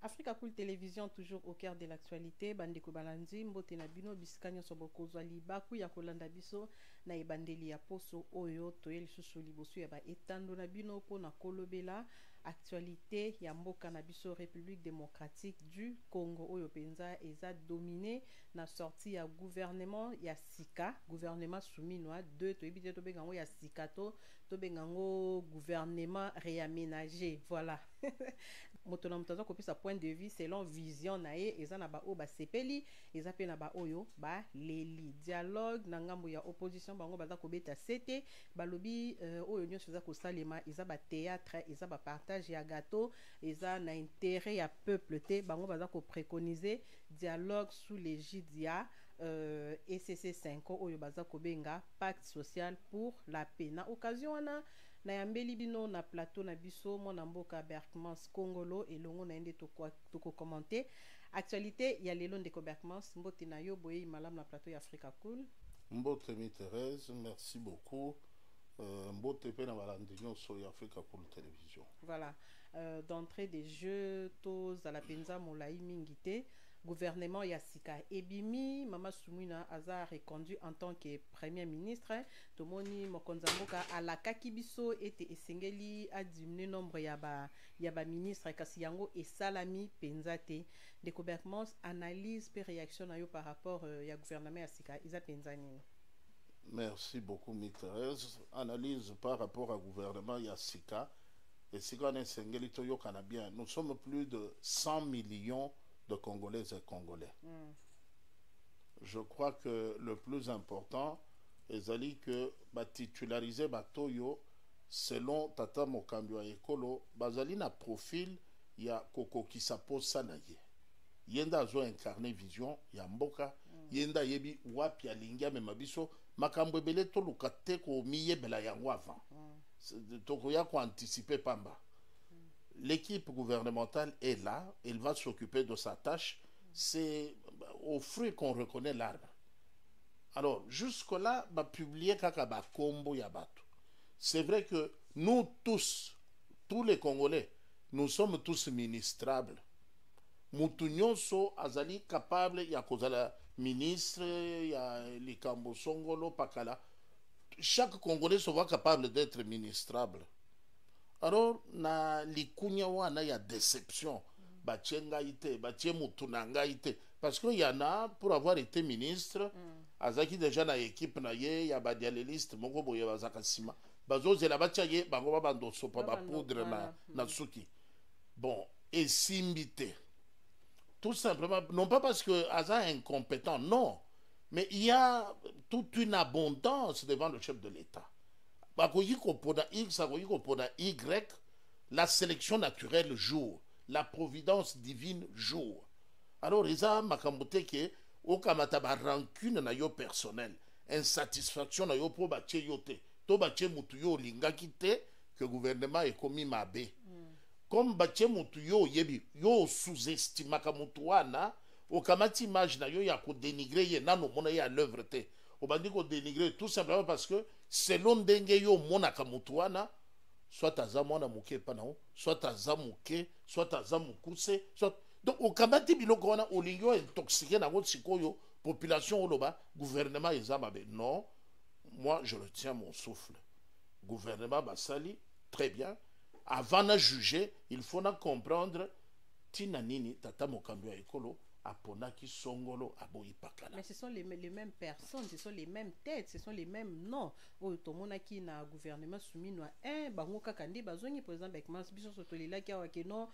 Africa Cool Télévision, toujours au cœur de l'actualité. Bandeko Balandi, Mbote Nabino, Biscanyo Sobokozwa Libaku, Yakolanda Biso, na ebandeli ya poso oyo, toyeli susu libosu ya ba etando Nabino, po na kolobela, actualité ya mboka Nabiso, République démocratique du Congo, oyo penza, eza dominé, na sorti ya gouvernement ya Sika, gouvernement souminois, deux, toyebite to bengango ya Sikato, to bengango gouvernement réaménagé, voilà. Moto na moto aza kopesa point de vue selon vision na ye eza na ba o ba sepeli eza pe na ba oyo ba leli dialogue na ngambo ya opposition bango baza kobeta sete balobi oyo nyonso eza kosalema eza ba théâtre eza ba partage ya gâteau eza na intérêt ya peuple te bango baza ko préconiser dialogue sous l'égide ya ECC 5 oyo baza kobenga pacte social pour la paix na occasion wana na yambeli bino na plateau na biso mona mboka Berkmans Kongolo elongo na ende toko commenter actualité ya lelo ndeko Berkmans mbote na yo boye malam na plateau ya Africa Cool. Mbote mi Thérèse, merci beaucoup. Mbote pe na balandi nyonso ya Africa Cool Télévision. Voilà, d'entrée des jeux tous à la penza molai mingite gouvernement Yassika ebimi mama Sumina aza reconduit en tant que premier ministre tomoni mokonzamboka alaka kibiso ete esengeli a diminuer nombre ya ba ministre kasi yango esalami penzate de couvertement analyse pe réaction na yo par rapport ya gouvernement Yassika isa penzani. Merci beaucoup mi Thérèse. Analyse par rapport au gouvernement Yassika et si on esengeli to yokana bien, nous sommes plus de 100 millions de Congolaises et Congolais. Je crois que le plus important est que titulariser Batoyo selon Tata Mokambio Ekolo, bazali na profil ya Koko Kisapo Sanaye. Yenda zo incarné vision ya mboka, yenda yebi wapi ya lingia memabiso, makambo bele to lukate ko miyebela yango avant. Toko ya ko anticiper pamba. L'équipe gouvernementale est là, elle va s'occuper de sa tâche. C'est au fruit qu'on reconnaît l'arbre. Alors, jusque-là, va publier Kakaba Kombo Yabato. C'est vrai que nous tous les Congolais, nous sommes tous ministrables. Moutounion so azali capable, ya kozala ministre, ya likambo songolo pakala. Chaque Congolais se voit capable d'être ministrable. Alors, na likunya wana ya déception, bachenga ite, bache mutunanga ite. Parce qu'il y en a, pour avoir été ministre, azaki déjà na équipe na ye, ya badialéliste, moko boye bazaka sima. Bazo zela bacha ye, bango babando sopa ba poudre na suki. Bon, et simbite. Tout simplement, non pas parce que Aza est incompétent, non. Mais il y a toute une abondance devant le chef de l'État. X, Y, la sélection naturelle joue, la providence divine joue. Alors, ils ont makambote que au kamata ba rancune na yo personnel, insatisfaction na yo pro bache yote, to bache mutu yo lingaki te que gouvernement est commis mabe. Comme bache mutu yo yebi yo sous-estime kamutu wana, au kamati image na yo ya ko dénigrer ye nano mona ya l'œuvre te. On va dire qu'on dénigre tout simplement parce que selon ndenge yo monaka mutu wana soit azamwana muke panao soit azamuke soit azamukuse soit donc au kamati biloko wana olingyo intoxiqué na votre sikoyo population oloba gouvernement ezamabe non moi je retiens mon souffle gouvernement basali très bien avant de juger il faut na comprendre tina nini tata Mokambio Ekolo Aponaki Songolo Aboyi Pakala. Mais ce sont les mêmes personnes, ce sont les mêmes têtes, ce sont les mêmes noms. Oh, tomonaki na gouvernement soumis noa bango kakandi bazongi par exemple avec mas biso sotolila ki awake non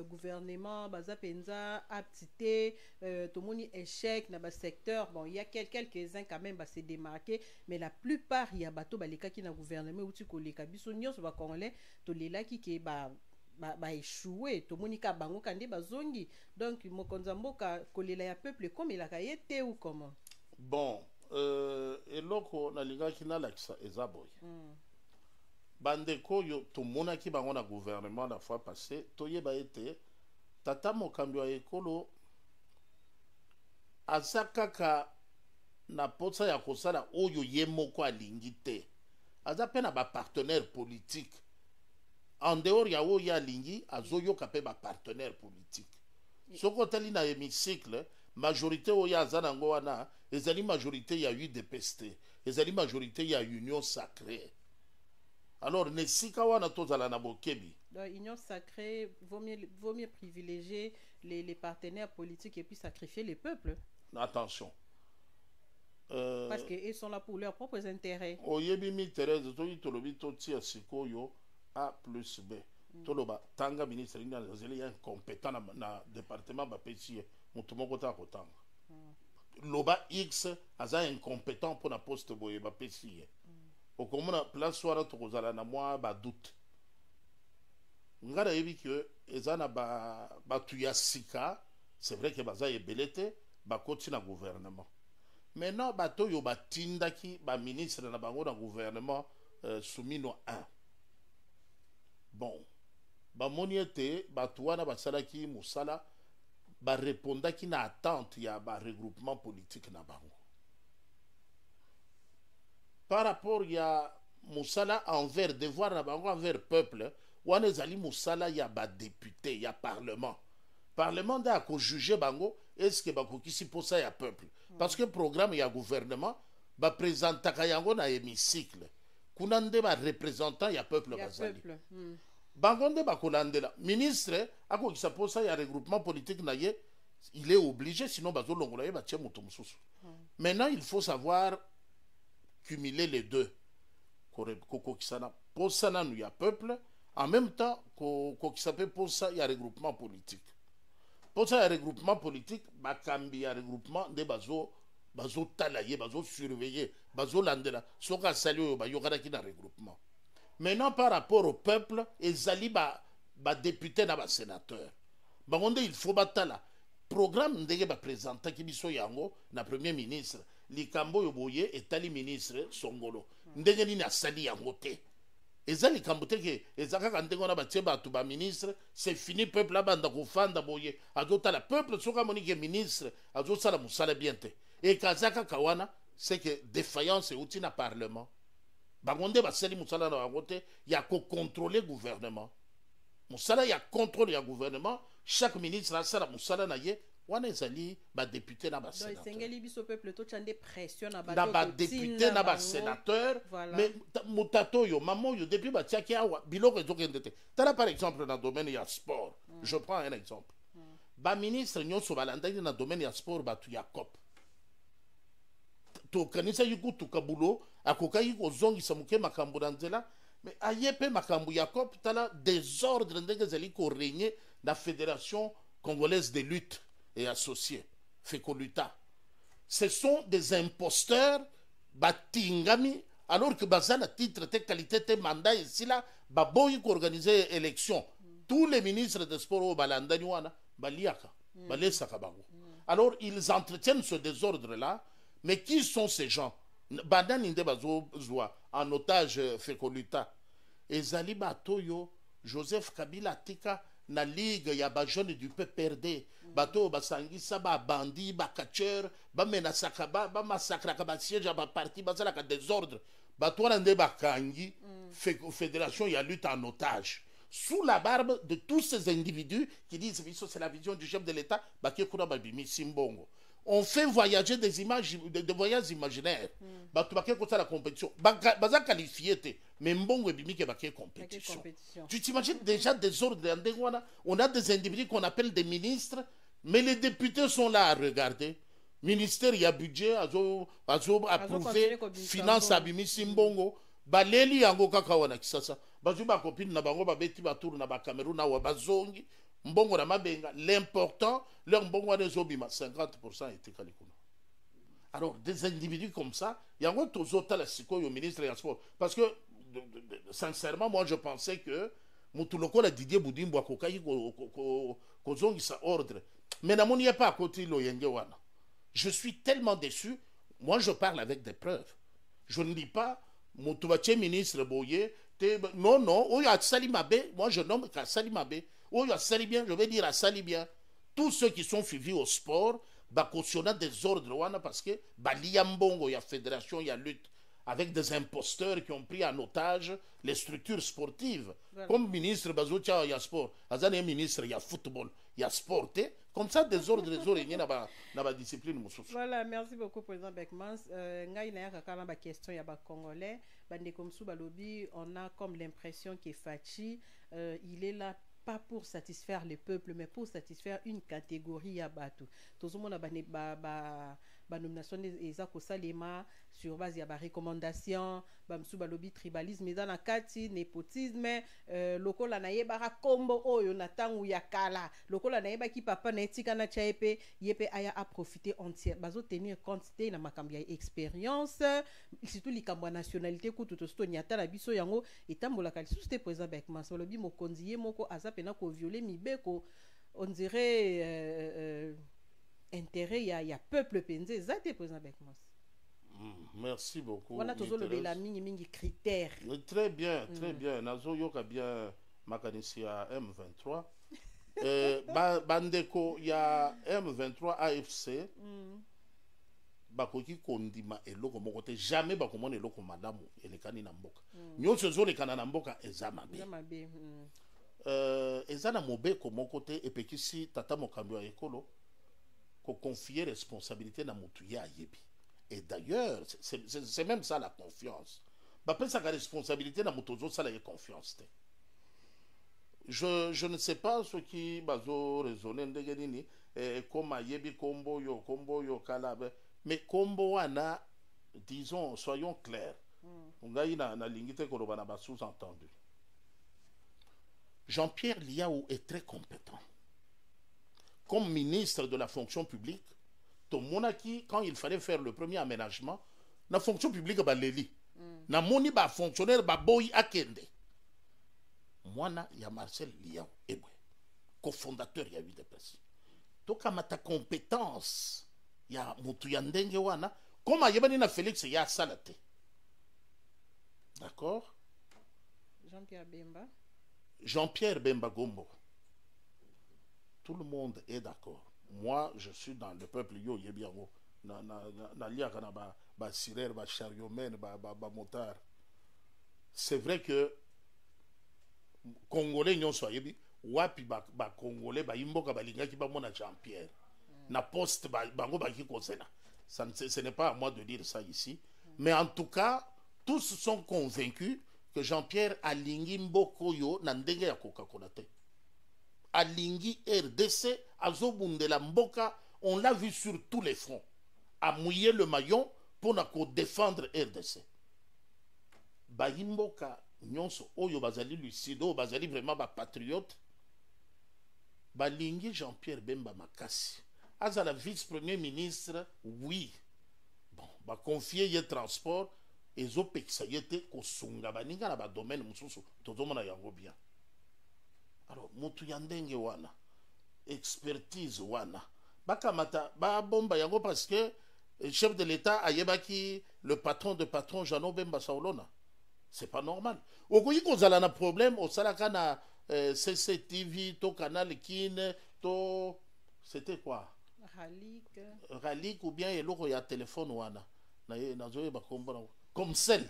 gouvernement baza penza aptité tomoni échec na ba secteur bon il y a quelques-uns quand même se démarquer mais la plupart il y a bato baleka ki na gouvernement uti koleka biso nyonso ba congolais tolila ki ke ba échoué tomonika bango kande bazongi donc mokonzamboka kolela ya peuple comme il a été ou comment bon eloko na lingaki na lakisa ezaboy bandeko yo tomonaki bango na gouvernement la fois passée toyeba ete tata Mokambio Ekolo azakaka na potsa ya kosala oyo ye moko alingi te aza pe na ba partenaire politique en dehors ya o ya lingi azoyo kapé ba partenaire politique soko otali na hémicycle majorité oyo aza nango wana ezali majorité ya UDPST, ezali majorité ya Union Sacrée. Alors nesika wana tozala na bokebi. Donc, Union Sacrée, vaut mieux privilégier les partenaires politiques et puis sacrifier les peuples. Attention. Parce qu'ils sont là pour leurs propres intérêts. Oyebi mi Thérèse, toyi tolobi totia sikoyo A plus B. Toloba tanga ministre ina zeli incompétent na département ba pesi mutu moko ta kotanga. Loba X aza incompétent pour na poste boye ba pesi. Okomona place wara tokozala na mwa ba doute. Ngara yebi que ezana ba tuya sika, c'est vrai que baza ebelete ba koti na gouvernement. Maintenant, bato yo batindaki ba ministre na bango na gouvernement Soumino 1. Bon, ba moniete bato wana basalaki musala ba répondaki na attente ya ba regroupement politique na bango. Par rapport ya musala envers devoir na bango envers peuple, wana ezali musala ya ba député ya parlement. Parlement da ko juger bango est-ce que bakokisi posa ya peuple. Parce que programme ya gouvernement ba présentaka yango na hémicycle. Kuna nde ba représentant ya peuple bazali. Bango nde bakolandela. Ministre akokisa posa ya regroupement politique na ye, il est obligé sinon bazo longola ye batie mutu mususu. Maintenant il faut savoir cumuler les deux. Kokokisa na posa na ya peuple en même temps kokokisa pe posa ya regroupement politique. Pour ça, il y a regroupement politique, il y a regroupement de bazo talaye, bazo surveiller, bazo landela. Soka salio ba yokara ki na regroupement. Maintenant par rapport au peuple, ezali ba député na ba sénateur. Bangonde il faut batala. Programme ndenge ba présenter ki biso yango na premier ministre, likambo yoboye etali ministre Songolo. Ndenge ni na sali yango te. Ezali kambote ke ezaka kandengo na batie batu ba ministre, c'est fini peuple la banda kofanda boye azota la peuple soka monike ministre azota la musala bien te et kazaka kawana c'est que défaillance outil na parlement bangonde basali musala na bangote ya ko contrôler gouvernement musala ya contrôle ya gouvernement chaque ministre a sala musala na ye wana ezali ba député na ba sénateur. Donc sengeli biso peuple to tchande pression na ba député na ba sénateur. Mais mutato yo maman yo depuis ba tiaki awa biloko ezokende te. Tala par exemple dans le domaine ya sport. Je prends un exemple. Ba ministre nyonso balandaki na domaine ya sport batu ya COP. To kanisa yuku tukabulo akokai kozongisa muke makambo na nzela. Mais ayepe makambo ya COP tala désordre ndenge zeli ko régner la Fédération congolaise de lutte et associés, Fécoluta. Ce sont des imposteurs, batingami, alors que bazana titre, te qualité, te mandat, ici là, baboyi qui organiser élection. Tous les ministres des sports au Balandaniwana, baliaka, balesaka bango. Alors ils entretiennent ce désordre-là, mais qui sont ces gens? Badan inde bazo zoa, en otage Fécoluta. Ezali Batoyo, Joseph Kabila Tika, na ligue ya ba jeune du PPRD bato basangisa ba bandi ba catcheur ba menasaka ba massacre ka ba siège ba parti bazala ka désordre bato wana nde bakangi fédération ya lutte en otage sous la barbe de tous ces individus qui disent c'est la vision du chef de l'État baké kuna ba bimi simbongo. On fait voyager des images de voyages imaginaires. Bato baké ko la compétition baza qualifié te mais mbongo ebimi ke baké compétition. Tu t'imagines déjà des ordres on a des individus qu'on appelle des ministres mais les députés sont là à regarder. Ministère ya budget azo approuvé finance abimi simbongo baleli yango kaka wana kisasa bazu ba copine na bango ba beti ba tour na ba Cameroun na wa bazongi mbongo na mabenga l'important leur mbongo wana ezobima 50% était kalikuna. Alors des individus comme ça yango tozota la sikoyo ministre ya sport parce que sincèrement moi je pensais que mutuloko la Didier Boudimbo akokai kozongisa ordre mais namoni ya pas à côté lo yenge wana. Je suis tellement déçu. Moi je parle avec des preuves. Je ne dis pas Moutoubaché ministre Boye non non oyo a sali mabe moi je nomme qu'à sali mabe oyo a sali bien je vais dire à sali bien. Tous ceux qui sont suivis au sport ba cautionnant des ordres wana parce que ba liambongo ya fédération ya lutte avec des imposteurs qui ont pris en otage les structures sportives. Voilà. Comme ministre, il y a sport. Azane ministre, il y a football, il y a sport. Comme ça, des ordres, il y a la discipline. Voilà, merci beaucoup, Président Beckmans. Ngai na yaka kala ba question ya ba Congolais. Bande comme sous balobi, on a comme l'impression que Fachi, il est là pas pour satisfaire le peuple, mais pour satisfaire une catégorie à Batu. Tout le monde a nomination des Salema sur base de recommandation, bamsou balobi tribalisme, dans la kati népotisme, lokola na yeba kombo oyo na tangu ya kala, lokola na yeba ki papa na etika na chaepe, yepe aya a profiter entière, bazo tenir compte te na makambi ya expérience, surtout likambo nationalité kutu to sto nyata na biso yango etambola kali sous te président Beckmans balobi mokonzi moko azapena ko violer mibeko, on dirait intérêt il y a peuple pensé zate président Beckmans. Merci beaucoup. On a toujours le mingi critères. Très bien, très bien. Nazo yoka bien makanisia M23. Bandeko ya M23 AFC. Bakoki kondima eloko moko te jamais bakomona eloko madamu elekani na mboka. Nyonso zo lekana na mboka ezamabe. Ezana mobeko moko te epekisi tata mokambi ya ekolo ko confier responsabilité na mutu ya yebi. Et d'ailleurs, c'est même ça la confiance. Après ça, la responsabilité na mutu zo ça la confiance te. Je ne sais pas ce qui bazo raisonner ndegenini comme yebi kombo yo kalabe, mais kombo wana, disons, soyons clairs. Ngai na lingite ko na ba sous-entendu. Jean-Pierre Liaou est très compétent. Comme ministre de la fonction publique, to monaki, quand il fallait faire le premier aménagement, la fonction publique ba leli. Na moni ba fonctionnaire ba boy akende. Mwana ya Marcel Liaou Ebwe, cofondateur ya UDPS. To kama ta compétence ya mutu ya ndenge wana, comme yebani na Félix ya salate. D'accord? Jean-Pierre Bemba Gombo. Tout le monde est d'accord. Moi, je suis dans le peuple yo yebiango. Na liaka na ba sirer, ba chariomen, ba motard. C'est vrai que Congolais nyon so yebi wapi ba Congolais ba imboka ba linga ki ba mona Jean-Pierre. Na poste bango ba ki kosena. Ce n'est pas à moi de dire ça ici, mais en tout cas, tous sont convaincus que Jean-Pierre a lingi mboko yo na ndenge ya Coca-Cola te. Alingi RDC, Azobundela Mboka, on l'a vu sur tous les fronts, à mouiller le maillon pour défendre RDC. Bayimboka, nyonso, oyo bazali lucido, bazali vraiment ba patriote, balingi Jean-Pierre Bemba Makasi. Azala vice-premier ministre, oui. Bon, ba confier ye transport, ezo pekisa yete kosunga baninga na ba domaine mususu, tozomona yango bien. Alors, mutu yandenge wana, expertise wana, bakamata, ba bomba yango parce que le chef de l'État a yebaki le patron de patron Jano Bemba Saolona. C'est pas normal. Okoyi kozala na problème, au salaka na CCTV, to Canal Kin, to... C'était quoi? Ralik ou bien eloko ya téléphone wana. Na zoye ba kombo comme celle.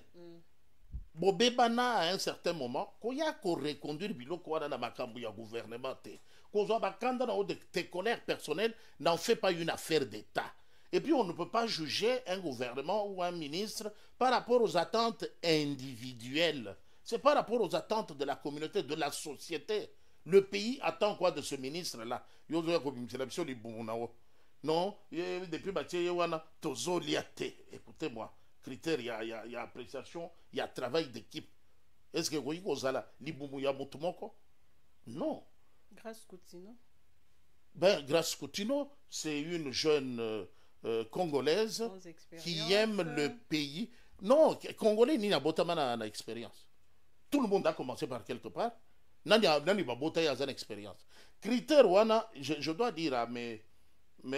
Bobebana à un certain moment, koya ko reconduire biloko wana na makambo ya gouvernement te. Kozwa bakanda na de tes colères personnelles n'en fait pas une affaire d'État. Et puis on ne peut pas juger un gouvernement ou un ministre par rapport aux attentes individuelles. C'est par rapport aux attentes de la communauté, de la société. Le pays attend quoi de ce ministre-là? Non, depuis écoutez-moi, critère, il y a appréciation, il y a travail d'équipe. Est-ce que vous avez non. Grâce Coutinho. Ben, Grâce Coutinho, c'est une jeune Congolaise qui aime le pays. Non, Congolais, il n'y a pas d'expérience. Tout le monde a commencé par quelque part. Il n'y a pas d'expérience. Critère, je dois dire à mes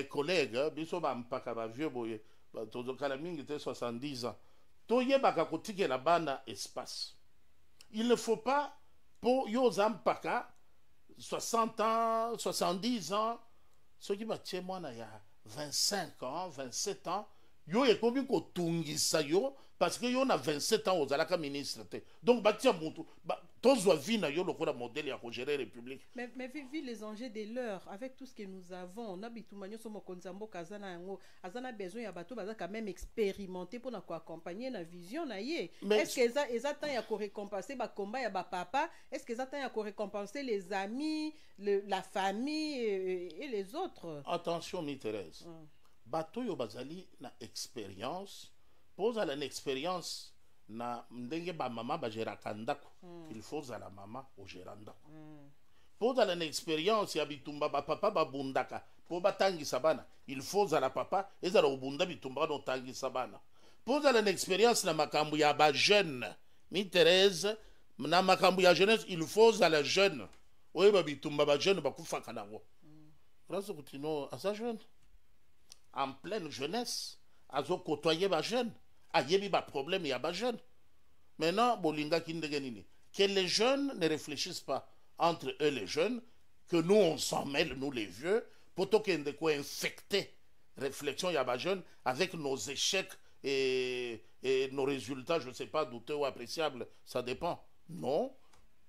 collègues, biso ba mpaka ba vieux boye, tozo kala mingi te 70 ans. Toye baka kotike la bana espace. Il ne faut pas pour yo zampaka 60 ans, 70 ans, ceux qui battent moi il y a 25 ans, 27 ans, yo ekomi kotungisa yo parce que yo na 27 ans ozalaka ministre te donc batia mutu tozwa vi na yo lokola modèle ya kogérer république. Mais vu les enjeux de l'heure, avec tout ce que nous avons, on a bitumagno somo konzambo kazana yango, azana besoin ya bato baza quand même expérimenté pour na ko accompagner na vision na ye. Est-ce que eza temps ya ko récompenser ba combat ya ba papa? Est-ce que eza temps ya ko récompenser les amis, la famille et les autres? Attention mi Thérèse. Bato yo bazali na expérience, pose à l'expérience na ndenge ba mama ba geraka ndako. Il faut za la mama o geranda. Pour dans l'expérience ya bitumba ba papa ba bundaka pour batangisa bana il faut za la papa et za bunda bitumba no tangisa bana. Pour dans l'expérience na makambu ya ba jeune mi Thérèse na makambu ya jeunesse il faut za la jeune oye ba bitumba ba jeune ba kufaka nango. Grâce kutino à sa jeune en pleine jeunesse azo côtoyer ba jeune ayebi ba problème ya ba jeune. Maintenant bolinga kindenge nini que les jeunes ne réfléchissent pas entre eux les jeunes, que nous on s'en mêle, nous les vieux, pour qu'il y ait de quoi infecter réflexion yaba jeune avec nos échecs et nos résultats, je ne sais pas, douteux ou appréciables, ça dépend. Non,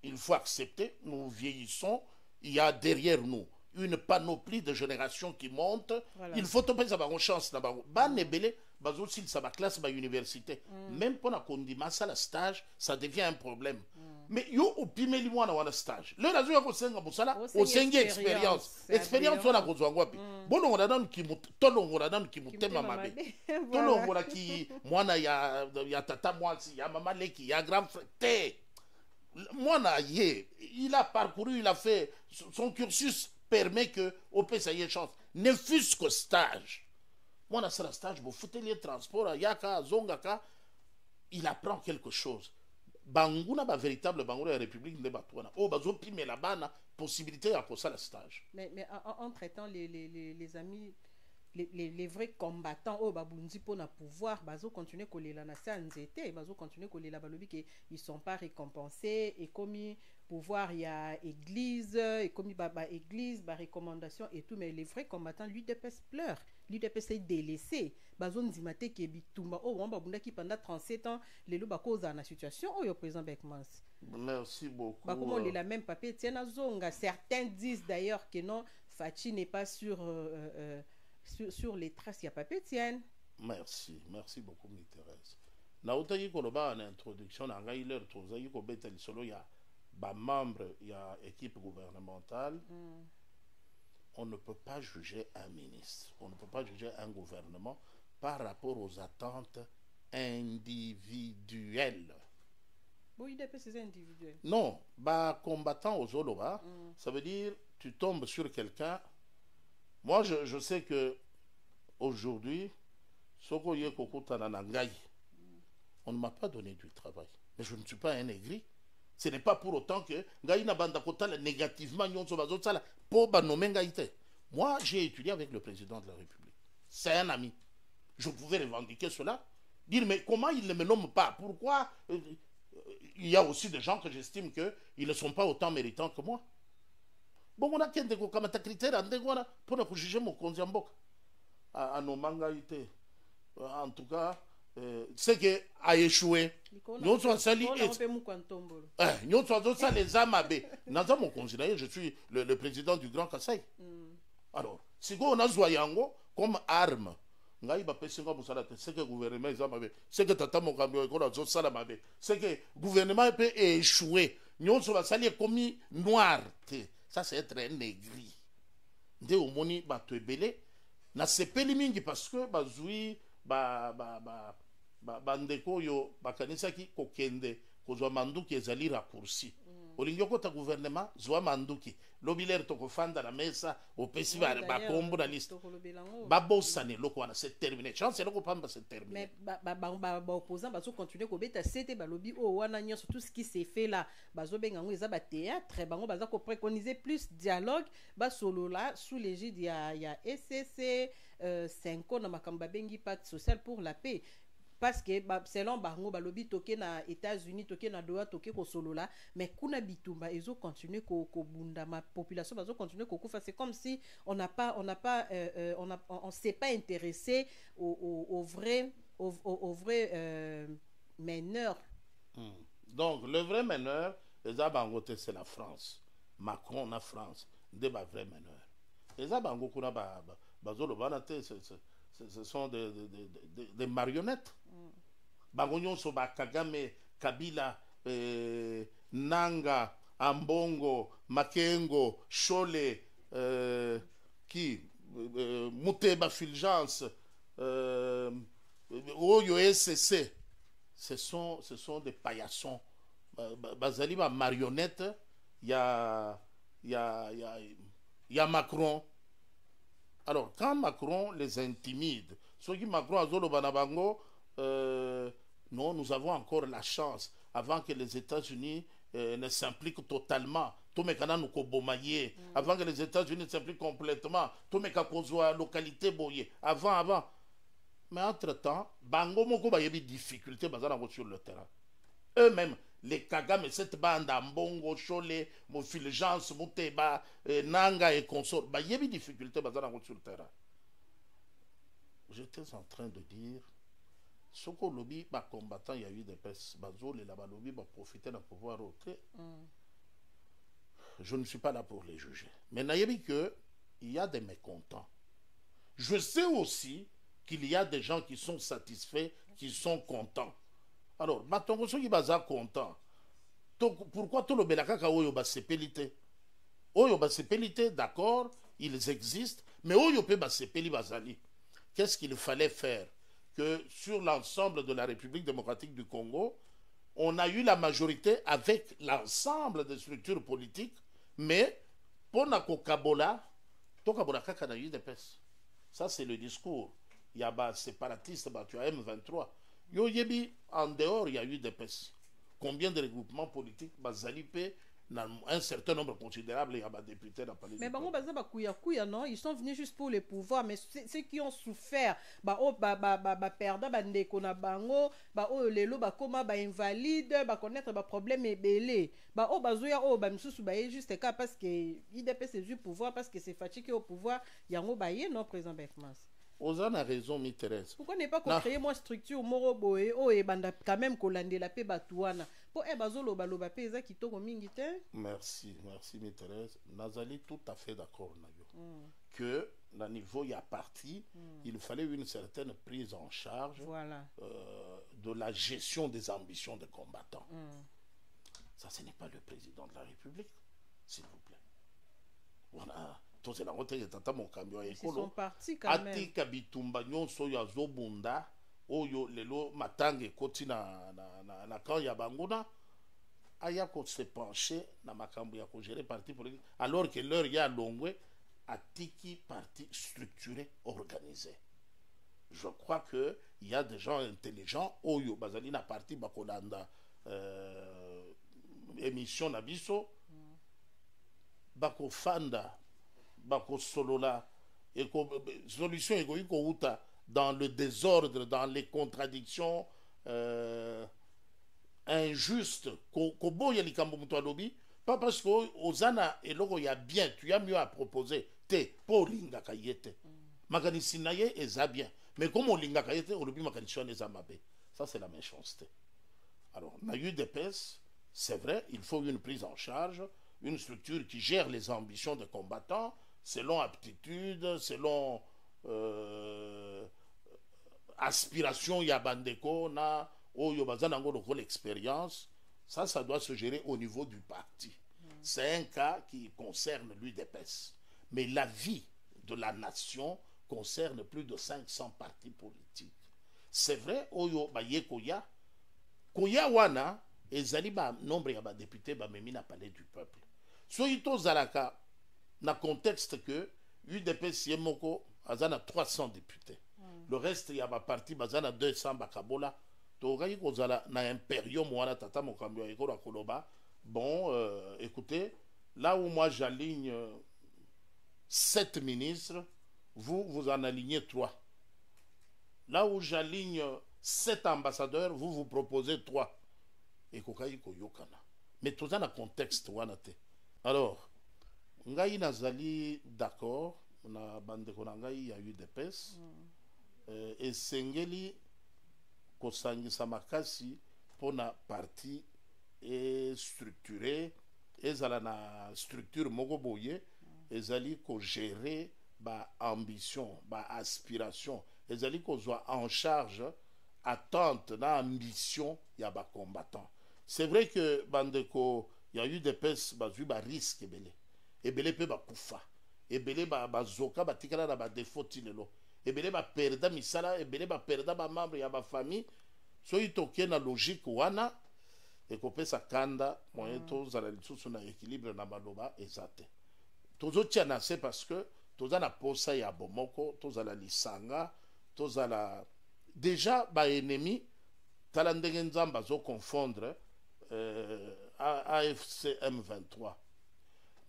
il faut accepter, nous vieillissons, il y a derrière nous une panoplie de générations qui montent, voilà. Il faut tomber ça une chance là-bas. Aussi ça va classe ma université. Même pour la condiment ça la stage, ça devient un problème. Mais yo au pimeli moi na wana stage. Le razo ya ko senga busala, au senga expérience. Expérience on a ko zwa ngwapi. Bono ngora dan ki tolo ngora dan ki mutema mabe. Tolo ngora ki mwana ya tata mwasi, ya mama leki, ya grand frère. Mwana ye, il a parcouru, il a fait son cursus permet que au pays ça y ait chance. Ne fût-ce que stage. Moi, dans ce stage, vous foutez les transports, yaka, zongaka, il apprend quelque chose. Bangouna, ba véritable Bangouna, la République de Batouana. Oh, bazo pime la bana, possibilité à ça le stage. Mais en traitant les amis, les vrais combattants, oh, babundi pour na pouvoir, bazo continuer coller la nation nzete, bazo continuer coller la balobi que ils sont pas récompensés et commis pouvoir il y a église et commis église, recommandation et tout, mais les vrais combattants l'UDPS pleure. L'UDPS est délaissé. Bazon Zimate qui est bitumba. Oh, on babunda qui pendant 37 ans, les loups cause dans la situation. Oh, yo président Beckmans. Merci beaucoup. Bah, comment les la même papier tiens à zonga. Certains disent d'ailleurs que non, Fachi n'est pas sur les traces. Il y a papier tiens. Merci beaucoup, mi Thérèse. Na utayi ko loba en introduction na ngai leur tozayi ko betel solo ya ba membre ya équipe gouvernementale. On ne peut pas juger un ministre, on ne peut pas juger un gouvernement par rapport aux attentes individuelles. Oui, c'est individuel. Non, bah combattant aux Oloba, ça veut dire tu tombes sur quelqu'un. Moi, je sais que aujourd'hui, Sokoye Kokota Nanangaï, on ne m'a pas donné du travail, mais je ne suis pas un aigri. Ce n'est pas pour autant que Gaïna Bandakota négativement moi, j'ai étudié avec le président de la République. C'est un ami. Je pouvais revendiquer cela. Dire, mais comment il ne me nomme pas? Pourquoi il y a aussi des gens que j'estime qu'ils ne sont pas autant méritants que moi. Bon, on a qu'un critère pour juger mon konziamboka. À nos mangaïtés. En tout cas, c'est que a échoué. Nous sommes sali nous sommes les amabe. Je suis le président du Grand Kassai. Alors, si on a Zoyango comme arme, c'est que le gouvernement est amabe. C'est que tata mon camion est amabe. C'est que le gouvernement peut échouer. Nous sommes sali comme noir. Ça c'est être un négri. Dès au moni batebele na sepeli mingi parce que bazui bandeko yo bakanisaki kokende kozwa manduki ezali raccourci olingi okota gouvernement zwa manduki lobiler tokofanda na mesa opesi bakombo na liste babosane loko wana c'est terminé chance loko pamba c'est terminé mais opposant bazo continuer kobeta c'était balobi o wana nyonso tout ce qui s'est fait là bazo benga ngo eza ba théâtre bango baza ko préconiser plus dialogue ba solo là sous l'égide ya SCC 5 ans na makamba bengi pacte social pour la paix. parce que selon bango balobi toke na États-Unis toke na Doha toke ko solola mais kuna bitumba ezo continuer ko bunda ma population bazo continuer ko kufa. C'est comme si on s'est pas intéressé au vrai meneur. Donc le vrai meneur les abangote c'est la France. Macron na France de ba vrai meneur. Les abango kuna bazolo banate ce sont des marionnettes. Bango nyonso ba Kagame, Kabila, Nanga, Ambongo, Makengo, Chole, qui Muteba Fulgence, Oyo SCC, ce sont des paillassons. Bazali ba marionnette, il y a Macron. Alors quand Macron les intimide, ceux qui Macron a zolo banabango, non, nous avons encore la chance avant que les États-Unis ne s'impliquent totalement. Avant que les États-Unis ne s'impliquent complètement. Localité boye. Avant. Mais entre-temps, Bango Moko a des difficultés sur le terrain. Eux-mêmes, les Kagame, cette bande Ambongo, Chole, Mofilgence, Muteba, Nanga et consorts, il y a des difficultés sur le terrain. J'étais en train de dire. Ce que lobby ba combattant il y a eu des pèses bazol et là lobby va profiter d'un pouvoir ok. Je ne suis pas là pour les juger. Mais n'ayez que il y a des mécontents. Je sais aussi qu'il y a des gens qui sont satisfaits, qui sont contents. Alors, batongo ceux qui baza content. Pourquoi tout le belaka oyo ba sepelité? Oyo ba sepelité d'accord, ils existent, mais oyo pe ba sepeli bazali. Qu'est-ce qu'il fallait faire? Que sur l'ensemble de la République démocratique du Congo, on a eu la majorité avec l'ensemble des structures politiques, mais pour Kabola, Tokabola Kaka na eu des pèses. Ça, c'est le discours. Il y a des séparatistes, tu as M23. Yo yebi, en dehors, il y a eu des pèses. Combien de regroupements politiques, Bazalipe, un certain nombre considérable, il y a des députés dans le palais. Mais non, ils sont venus juste pour le pouvoir, mais ceux qui ont souffert, perdant, bango, lelo, invalide, connaître, problème et belé. Juste parce que IDP c'est du pouvoir, parce que c'est fatigué au pouvoir, yango non, président Bekmas. Ozan a raison, Thérèse. Pourquoi ne pas créer une structure moroboé et quand même kolande la paix batouana pour bazolo baloba pesa kitoko mingi te. Merci, Thérèse. Nazali tout à fait d'accord que le niveau y a parti, il fallait une certaine prise en charge de la gestion des ambitions des combattants. Ça, ce n'est pas le président de la République, s'il vous plaît. Voilà. Ils sont partis quand même. Atika bitumba nyonso ya zobunda oyo lelo matange koti na kan ya banguna aya ko se pencher na makambo ya ko gérer parti politique alors que leur ya longwe atiki parti structuré organisé. Je crois que il y a des gens intelligents oyo bazali na parti bakolanda émission na biso bako fanda bako solola et solution égoïque dans le désordre, dans les contradictions injustes pas parce que ozana et logo y a bien tu as mieux à proposer te pour linga kayete makanisi naye eza bien mais comme on linga kayete on obi makanisi eza mabe. Ça c'est la méchanceté. Alors on a eu des pèses, c'est vrai, il faut une prise en charge, une structure qui gère les ambitions des combattants selon aptitude, selon aspiration, ya bandeko, na oyo bazanango loko l'expérience. Ça doit se gérer au niveau du parti. C'est un cas qui concerne l'UDPS. Mais la vie de la nation concerne plus de 500 partis politiques. C'est vrai, oyo bayekoya, koya wana, ezali ba nombre ya ba députés ba memi na palais du peuple. Soyito zalaka, na contexte que UDPS Yemoko azana 300 députés. Le reste, il y a ma partie, bazana 200 bakabola. Togayi kozala na imperium wana tata mokambio ekolo koloba. Bon, écoutez, là où moi j'aligne 7 ministres, vous en alignez 3. Là où j'aligne 7 ambassadeurs, vous vous proposez 3. Et kokai ko yokana. Mais tout ça dans contexte wanate. Alors, ngai nazali d'accord, na bande konangai il y a eu des pèses. Et sengeli kosangisa makasi pona parti et structuré ezala na structure moko boye ezali ko gérer ba ambition ba aspiration ezali ko zwa en charge attente na ambition ya ba combattant. C'est vrai que bandeko il y a eu des pèses bazui ba risque ebele pe ba kufa ebele ba zoka ba tikala na ba défaut tilelo ebele ba perda misala ebele ba perda ba membre ya ba famille so itoke na logique wana ekopesa kanda moyen tozala lisusu na équilibre na maloba ezate tozotia na se parce que toza na posa ya bomoko tozala lisanga tozala déjà ba ennemi tala ndenge nzambe azo confondre AFC M23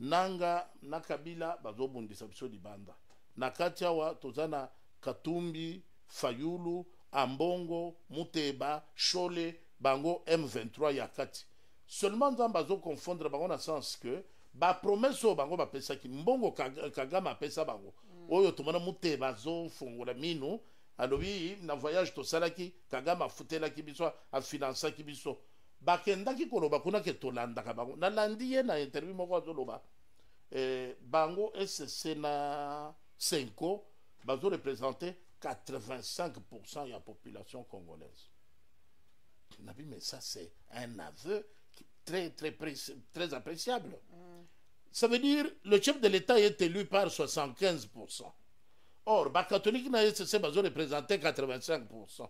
nanga na Kabila bazobundisa biso libanda na kati awa toza na Katumbi Fayulu Ambongo Muteba Shole bango M23 ya kati seulement nzambe azo confondre bango na sens que ba promesse o bango bapesa ki mbongo Kagame apesa bango oyo tomona Muteba zo fongola minu alobi na voyage to salaki Kagame afutelaki biso afinançaki biso bakendaki koloba kuna ke tolandaka bango nalandi ye na interview moko azoloba bango SC na 5 bazo représenter 85% de la population congolaise. Mais ça, c'est un aveu très appréciable. Ça veut dire le chef de l'État est élu par 75%. Or, les catholiques na SC bazo représenter 85%.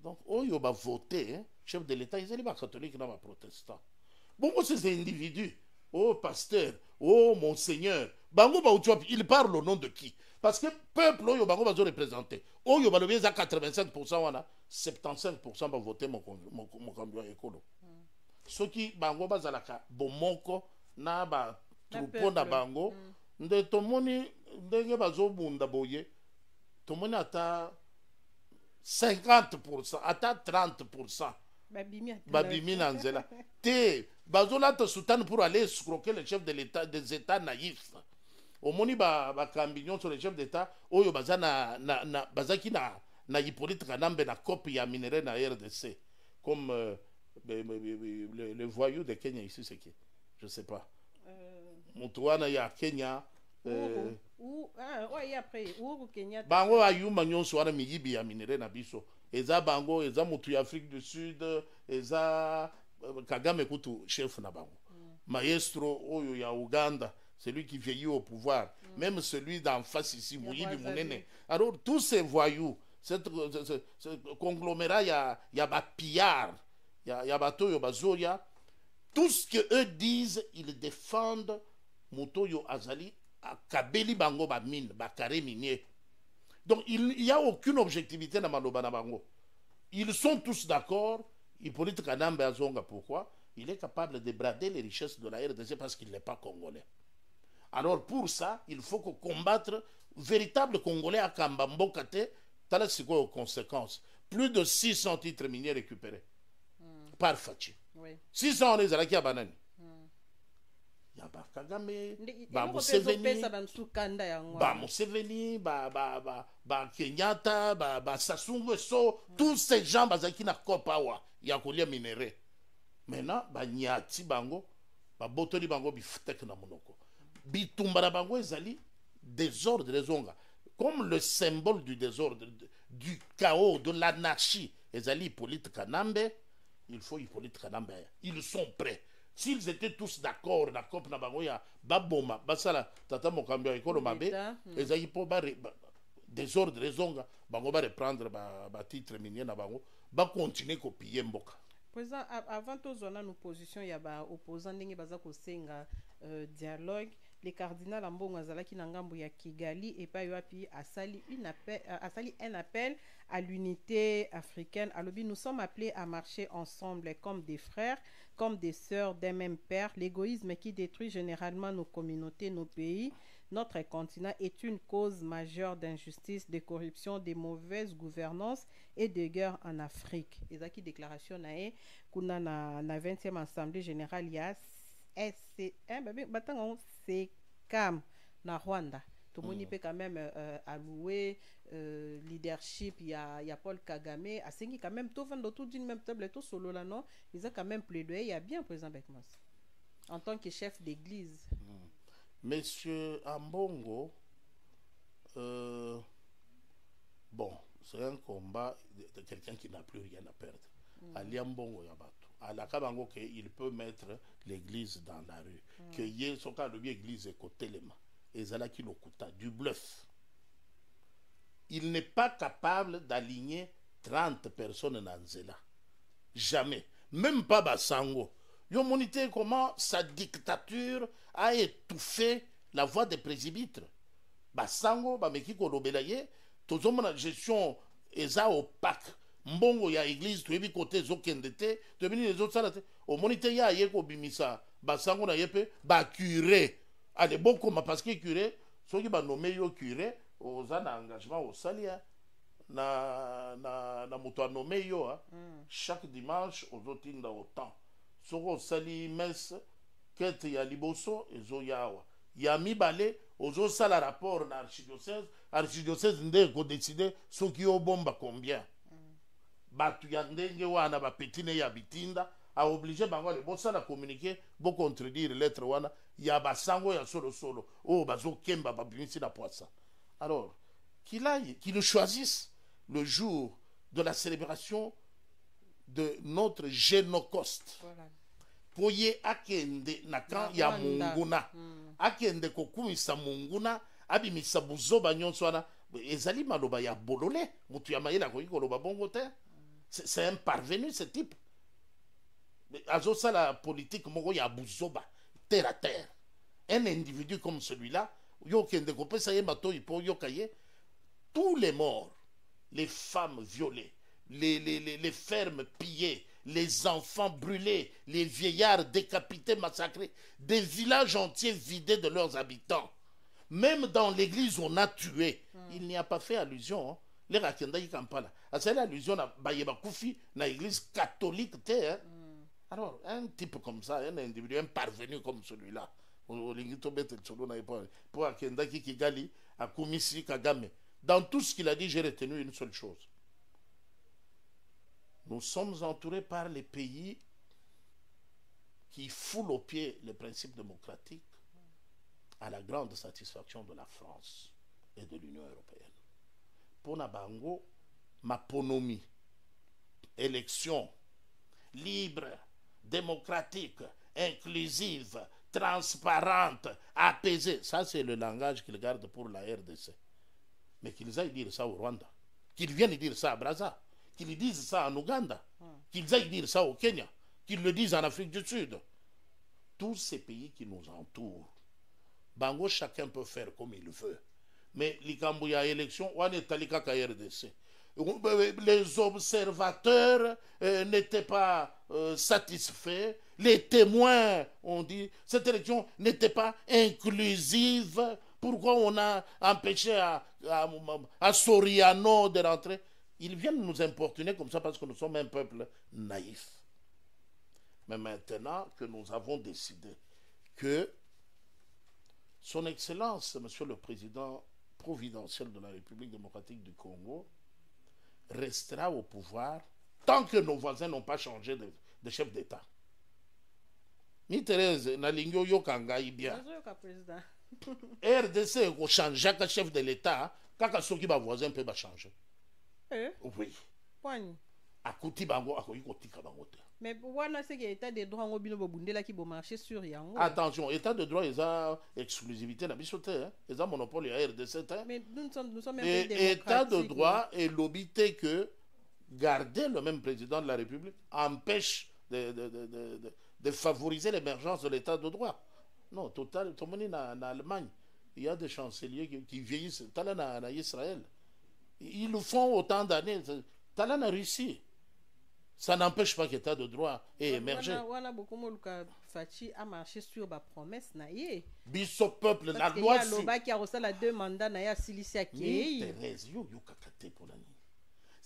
Donc, ils va voter, hein, chef de l'État, ils sont les catholiques na protestants. Bon, ces individus, oh pasteur, oh monseigneur, bango ba il parle au nom de qui? Parce que peuple oyo bango bazo représenter oyo balobi za 85% wana 75% ba voter mon cambio ekolo soki bango bazalaka bomoko na ba troupeau na bango nde tomoni ndenge bazo bunda boye tomoni ata 50% ata 30% babimi na nzela te bazola te soutane pour aller escroquer le chef de l'État des États naïfs. Au moni ba cambignon sur le chef d'État oyo baza na bazaki na Hippolyte Kanambe na copie ya minerai na RDC comme le voyou de Kenya ici c'est qui je sais pas Mutuana ya Kenya ouais après Kenya bango ayuma nyonso wana miyibi ya minerai na biso eza bango eza mutu ya Afrique du Sud eza Kagame kutu chef na bango maestro oyo ya Uganda celui qui vieillit au pouvoir, même celui d'en face ici, Mouyibi Mounene. Alors, tous ces voyous, ce conglomérat, il y a ba pillard, il y a bateau, bazoya, tout ce que eux disent, ils défendent Motoyo Azali, à Kabeli Bango, ba mine, ba carré minier. Donc, il n'y a aucune objectivité dans Malobana Bango. Ils sont tous d'accord, Hippolyte Kanambe Azonga, pourquoi? Il est capable de brader les richesses de la RDC parce qu'il n'est pas congolais. Alors pour ça, il faut combattre véritable Congolais à Kambambokate, t'as aux conséquences. Plus de 600 titres miniers récupérés par Fachi. Oui. 600 on les a qui à Banani. Il y a Kagame, Museveni, Kenyatta, Sassou Nguesso, tous ces gens qui na Kopawa, il y a combien minéraux. Maintenant, Nyati Bango, Botoli Bango biftek na monoko. Bitumbara bango ezali désordre des onga comme le symbole du désordre du chaos de l'anarchie ezali Hippolyte Kanambe il faut Hippolyte Kanambe ils sont prêts s'ils étaient tous d'accord na cop na bango ya baboma basala tata mokambia ekolo mabe ezali po ba désordre des onga bango ba reprendre ba titre minier na bango ba continuer copier mboka. Président, avant tous on a nos positions ya ba opposants ndenge baza ko senga dialogue. Le cardinal Ambongo Azalaki Nangambo ya Kigali et pas yoapi a sali un appel à l'unité africaine. Alors, nous sommes appelés à marcher ensemble comme des frères, comme des sœurs d'un même père. L'égoïsme qui détruit généralement nos communautés, nos pays, notre continent est une cause majeure d'injustice, de corruption, de mauvaise gouvernance et de guerre en Afrique. Ezaki déclaration nae kuna na 20e assemblée générale ya SCAM na Rwanda. Tout le monde peut quand même allouer leadership. Il y a Paul Kagame. A Sengi quand même tout vendre tout d'une même table tout solo là non. Ils ont quand même plaidoyer. Il y a bien président Bekmos en tant que chef d'église. Monsieur Ambongo, bon, c'est un combat de quelqu'un qui n'a plus rien à perdre. Ali Ambongo Yabato. À la Kabango, il peut mettre l'église dans la rue. Que y ait son cas, l'église est côté les mains. Et Zalaki Lokuta, du bluff. Il n'est pas capable d'aligner 30 personnes dans Zela. Jamais. Même pas Bassango. Yo monité comment sa dictature a étouffé la voix des présbytres. Bassango, Bameki Kolobelaye, tout la gestion est opaque. Mbongo ya église, tu es côté Zokendete, tu es les autres salades. Au monité ya yeko bimisa, Bassango na yepe, ba curé. Allez, beaucoup, parce que curé, ceux qui va nommer yo curé, aux engagement au salia, na muto nommé yo, chaque dimanche, aux autres au temps. Soko sali messe, kete ya liboso, ezo yawa. Ya mibale, ozo sala rapport na archidiocèse nde ko décider ceux qui ont bomba combien. Batu ya ndenge wana ba petine ya bitinda, a obligé bango de bosala communiquer, bo contredire lettre wana. Ya basango ya solo solo oh bazo kemba babimisi la poissa. Alors qu'il choisisse le jour de la célébration de notre Génocoste. Voilà. Pour y akende nakan ya munguna akende kokumisa munguna abimisa buzoba nyonso wana ezali maloba ya bolole mutu ya mayela ko ikoloba bongo te. C'est un parvenu ce type. Azo ça la politique moko ya buzoba terre à terre. Un individu comme celui-là, tous les morts, les femmes violées, les fermes pillées, les enfants brûlés, les vieillards décapités, massacrés, des villages entiers vidés de leurs habitants. Même dans l'église, on a tué. Il n'y a pas fait allusion. Les Rakenda Kampala. C'est l'allusion à Bayeba Koufi, dans l'église catholique. Alors, un type comme ça, un individu, un parvenu comme celui-là, pour Akendaki Kigali, à Kumisi Kagame. Dans tout ce qu'il a dit, j'ai retenu une seule chose. Nous sommes entourés par les pays qui foulent au pied les principes démocratiques à la grande satisfaction de la France et de l'Union européenne. Pour Nabango, ma ponomie, élection libre, démocratique, inclusive, transparente, apaisée. Ça, c'est le langage qu'ils gardent pour la RDC. Mais qu'ils aillent dire ça au Rwanda, qu'ils viennent dire ça à Brazza, qu'ils disent ça en Ouganda, qu'ils aillent dire ça au Kenya, qu'ils le disent en Afrique du Sud. Tous ces pays qui nous entourent, Bango, chacun peut faire comme il veut. Mais l'Ikambouya élection, on est allé à RDC. Les observateurs n'étaient pas satisfaits. Les témoins ont dit cette élection n'était pas inclusive. Pourquoi on a empêché à Soriano de rentrer? Ils viennent nous importuner comme ça parce que nous sommes un peuple naïf. Mais maintenant que nous avons décidé que Son Excellence, Monsieur le Président providentiel de la République démocratique du Congo, restera au pouvoir tant que nos voisins n'ont pas changé de chef d'État. Ni Thérèse, Nalingyo Yokangai bien. RDC ko changer ka chef de l'État, kaka soki ba voisin peut ba changer. Oui. Point. Akuti bango akoyi kotika bango te. Mais wana c'est que état de droit ngobino bobundela ki bo marcher sur yango. Attention, état de droit ils ont exclusivité na biso te, ils ont monopole ya RDC te. Mais nous sommes même pays démocratique. État de droit et l'obité que garder le même président de la République empêche de favoriser l'émergence de l'état de droit. Non, total, tout le monde en Allemagne, il y a des chanceliers qui vieillissent. T'as là en Israël. Ils le font autant d'années. T'as là en Russie. Ça n'empêche pas que l'état de droit ait émergé. Fachi a marché sur ba promesse na ye. Biso peuple, la Parce que loi ya loba qui a reçu la 2 mandats na ya silisia qui. Thérèse, yo kakate pour l'année.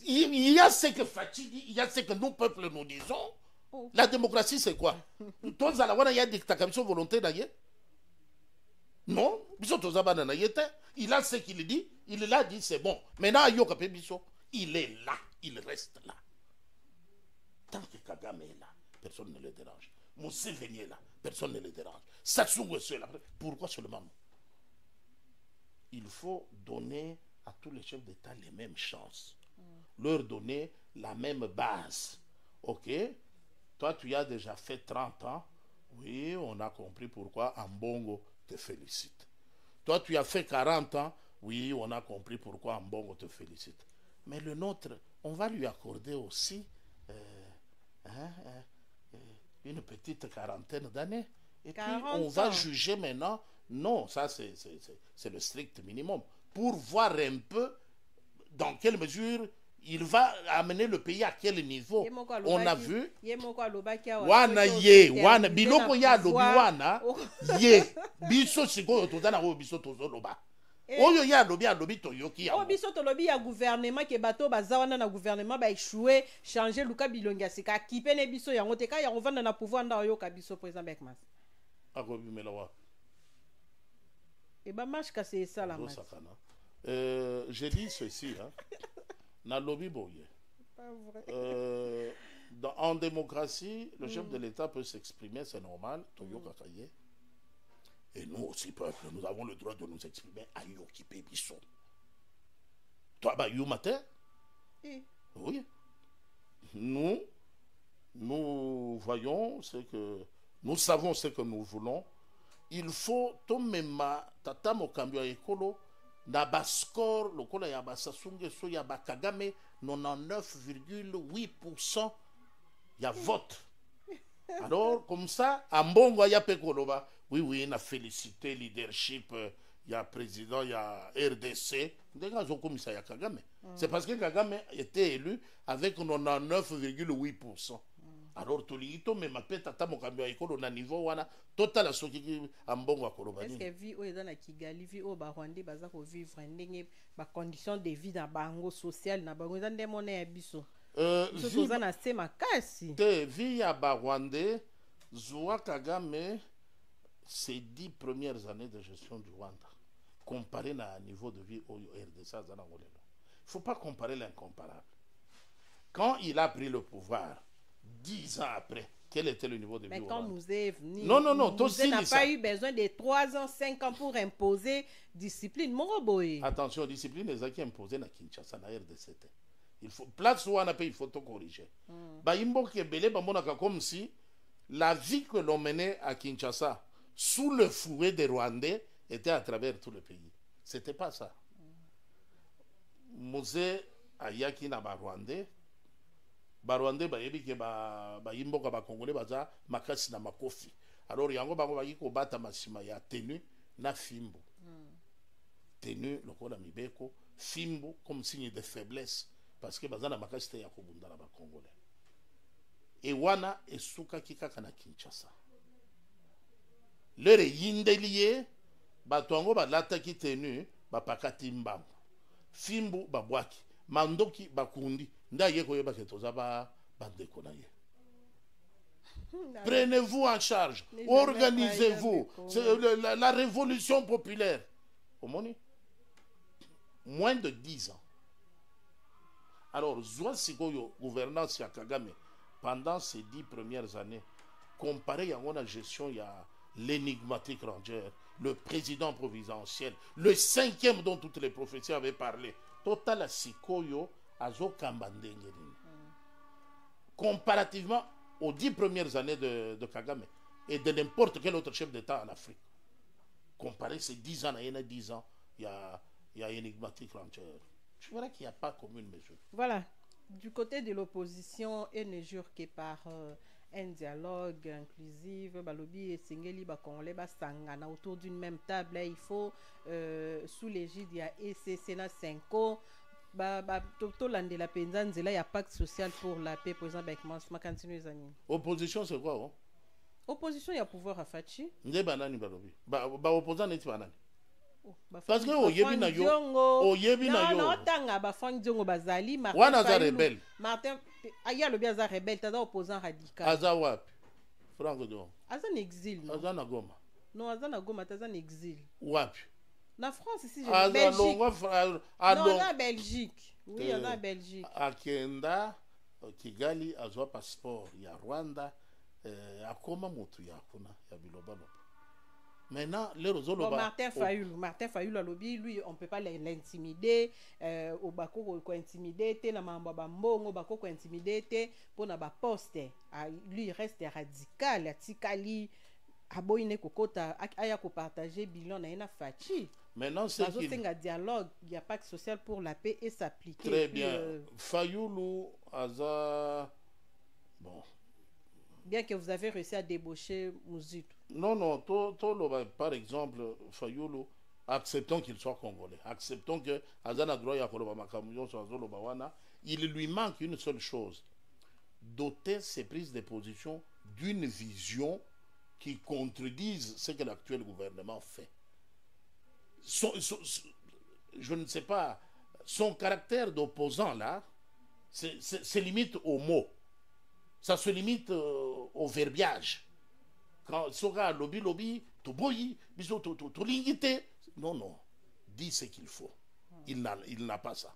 Il y a ce que Fachi dit, il y a ce que nous, peuple, nous disons. Oh. La démocratie, c'est quoi? Tous à la fois, il y a des dictatures volonté d'ailleurs. Non, Biso Tozaba na yete. Il a ce qu'il dit, il l'a dit, c'est bon. Maintenant, yo kapé Biso, il est là, il reste là. Tant que Kagame est là, personne ne le dérange. Museveni est là, personne ne le dérange. Sassou Nguesso est là, pourquoi seulement nous? Il faut donner à tous les chefs d'État les mêmes chances. Leur donner la même base. Ok? Toi, tu as déjà fait 30 ans. Oui, on a compris pourquoi Ambongo te félicite. Toi, tu as fait 40 ans. Oui, on a compris pourquoi Ambongo te félicite. Mais le nôtre, on va lui accorder aussi une petite quarantaine d'années. Et puis, on va juger maintenant. Non, ça, c'est le strict minimum. Pour voir un peu dans quelle mesure il va amener le pays à quel niveau. On a vu. Wana ye, wana biloko ya lobi wana ye biso sikoyo tozana ko biso tozoloba. Oyo ya lobi toyoki ya. Oh biso to lobi ya gouvernement ke bato bazawana na gouvernement ba échouer changer luka bilonga sika kipene biso yango te ka ya rovanda na pouvoir nda yo ka biso président Bekmas. Akobi melawa. Et ba marche ka c'est ça la match. Je dis ceci hein. Na lobby boye. En démocratie, le chef de l'État peut s'exprimer, c'est normal. Et nous aussi, peuple, nous avons le droit de nous exprimer à Yokipe Bisson. Toi, bah, you matin? Oui. Nous voyons ce que nous savons ce que nous voulons. Il faut tomema tata mokambio ekolo. Na bascore, le kola ya basasunge so ya bakagame 99,8% ya vote. Alors comme ça, ambongo ya pekoloba, oui, na félicité leadership ya président ya RDC. Ya Kagame. C'est parce que Kagame était élu avec 99,8%. Alors tolito me mapeta tamo kambia ikolo na niveau wana total soki ambongo akoloba nini. Est-ce que vie o ezana Kigali vie o ba Rwanda baza ko vivre ndenge ba conditions de vie na bango social na bango ndé mona ya biso. Biso zana sema kasi. Te vie ya ba Rwanda Zoua Kagame ces 10 premières années de gestion du Rwanda comparé na niveau de vie au RDC zana ngolelo. Il faut pas comparer l'incomparable. Quand il a pris le pouvoir 10 ans après, quel était le niveau de vie? Mais quand Mouzé est venu, non, Mouzé n'a pas eu besoin de 3 ans, 5 ans pour imposer discipline. Moroboy. Attention, discipline, les acquis imposés na Kinshasa, na RDC. Il faut, place où on a payé, il faut tout corriger. Baïmbo qui est belé, comme si la vie que l'on menait à Kinshasa, sous le fouet des Rwandais, était à travers tout le pays. C'était pas ça. Mouzé Ayaki na Rwandais. Barwande bayebi ke ba yimboka ba congolais baza makasi na makofi. Alors yango bango ba yiko bata masima ya tenu na fimbo. Tenu lokola mibeko, fimbo comme signe de faiblesse parce que baza na makasi te ya kobunda na ba congolais. Et wana esuka kikaka na Kinshasa. Lere yindeliye bato yango balata ki tenu ba pakati mbango. Fimbo babwaki, mandoki bakundi. Prenez-vous en charge, organisez-vous. C'est la révolution populaire. Moins de 10 ans. Alors, Zouassikoyo, gouvernance à Kagame, pendant ces 10 premières années, comparé à la gestion, il y a l'énigmatique Ranger, le président providentiel, le 5e dont toutes les prophéties avaient parlé. Total Sikoyo. Comparativement aux 10 premières années de Kagame et de n'importe quel autre chef d'État en Afrique. Comparé ces 10 ans, il y a 10 ans, il y a énigmatique Ranger. Je verrais qu'il n'y a pas commune mesure. Voilà. Du côté de l'opposition, elle ne jure que par un dialogue inclusif, balobi et singeli bakongolais basangana autour d'une même table. Il faut sous l'égide il y a ECC na 5 ans. Toto landela penzanzela ya pacte social pour la paix président Bekmas ma continue zani. Opposition c'est quoi? opposition ya pouvoir à Fachi. Nde banani balobi. Ba opposant neti banani. Parce que oyebi na yo, oyebi na yo. Non, tanga ba Fandiongo bazali Martin. Wana za rebelle. Martin aya lobi aza rebelle, tada opposant radical. Aza wapi? Franco do. Aza en exil. Aza na Goma. Non, aza na Goma, aza en exil. Wapi? Na France ici, je Belgique. Non, aza en Belgique. Oui, aza en Belgique. Akenda Kigali azwa passeport ya Rwanda, akoma motu ya kuna ya biloba. Maintenant, bon, Martin Fayulu alobi, lui, on ne peut pas l'intimider. Au bako ko intimider, te na mamba bambongo bako ko intimider te pour na ba poste. Lui il reste radical, atikali aboyine kokota aya ko partager bilan na ina Fachi. Maintenant c'est qu'il un dialogue, il y a pacte social pour la paix et s'appliquer. Très bien. Fayulu aza bon. Bien que vous avez réussi à débaucher Mouzitou. Non, par exemple, Fayulu, acceptons qu'il soit congolais. Acceptons que Azana Droya il lui manque une seule chose. Doter ses prises de position d'une vision qui contredise ce que l'actuel gouvernement fait. Je ne sais pas, son caractère d'opposant là, c'est limite aux mots. Ça se limite au verbiage. Quand sera lobby, to boyi, biso to lingite. Non, dis ce qu'il faut. Il n'a pas ça.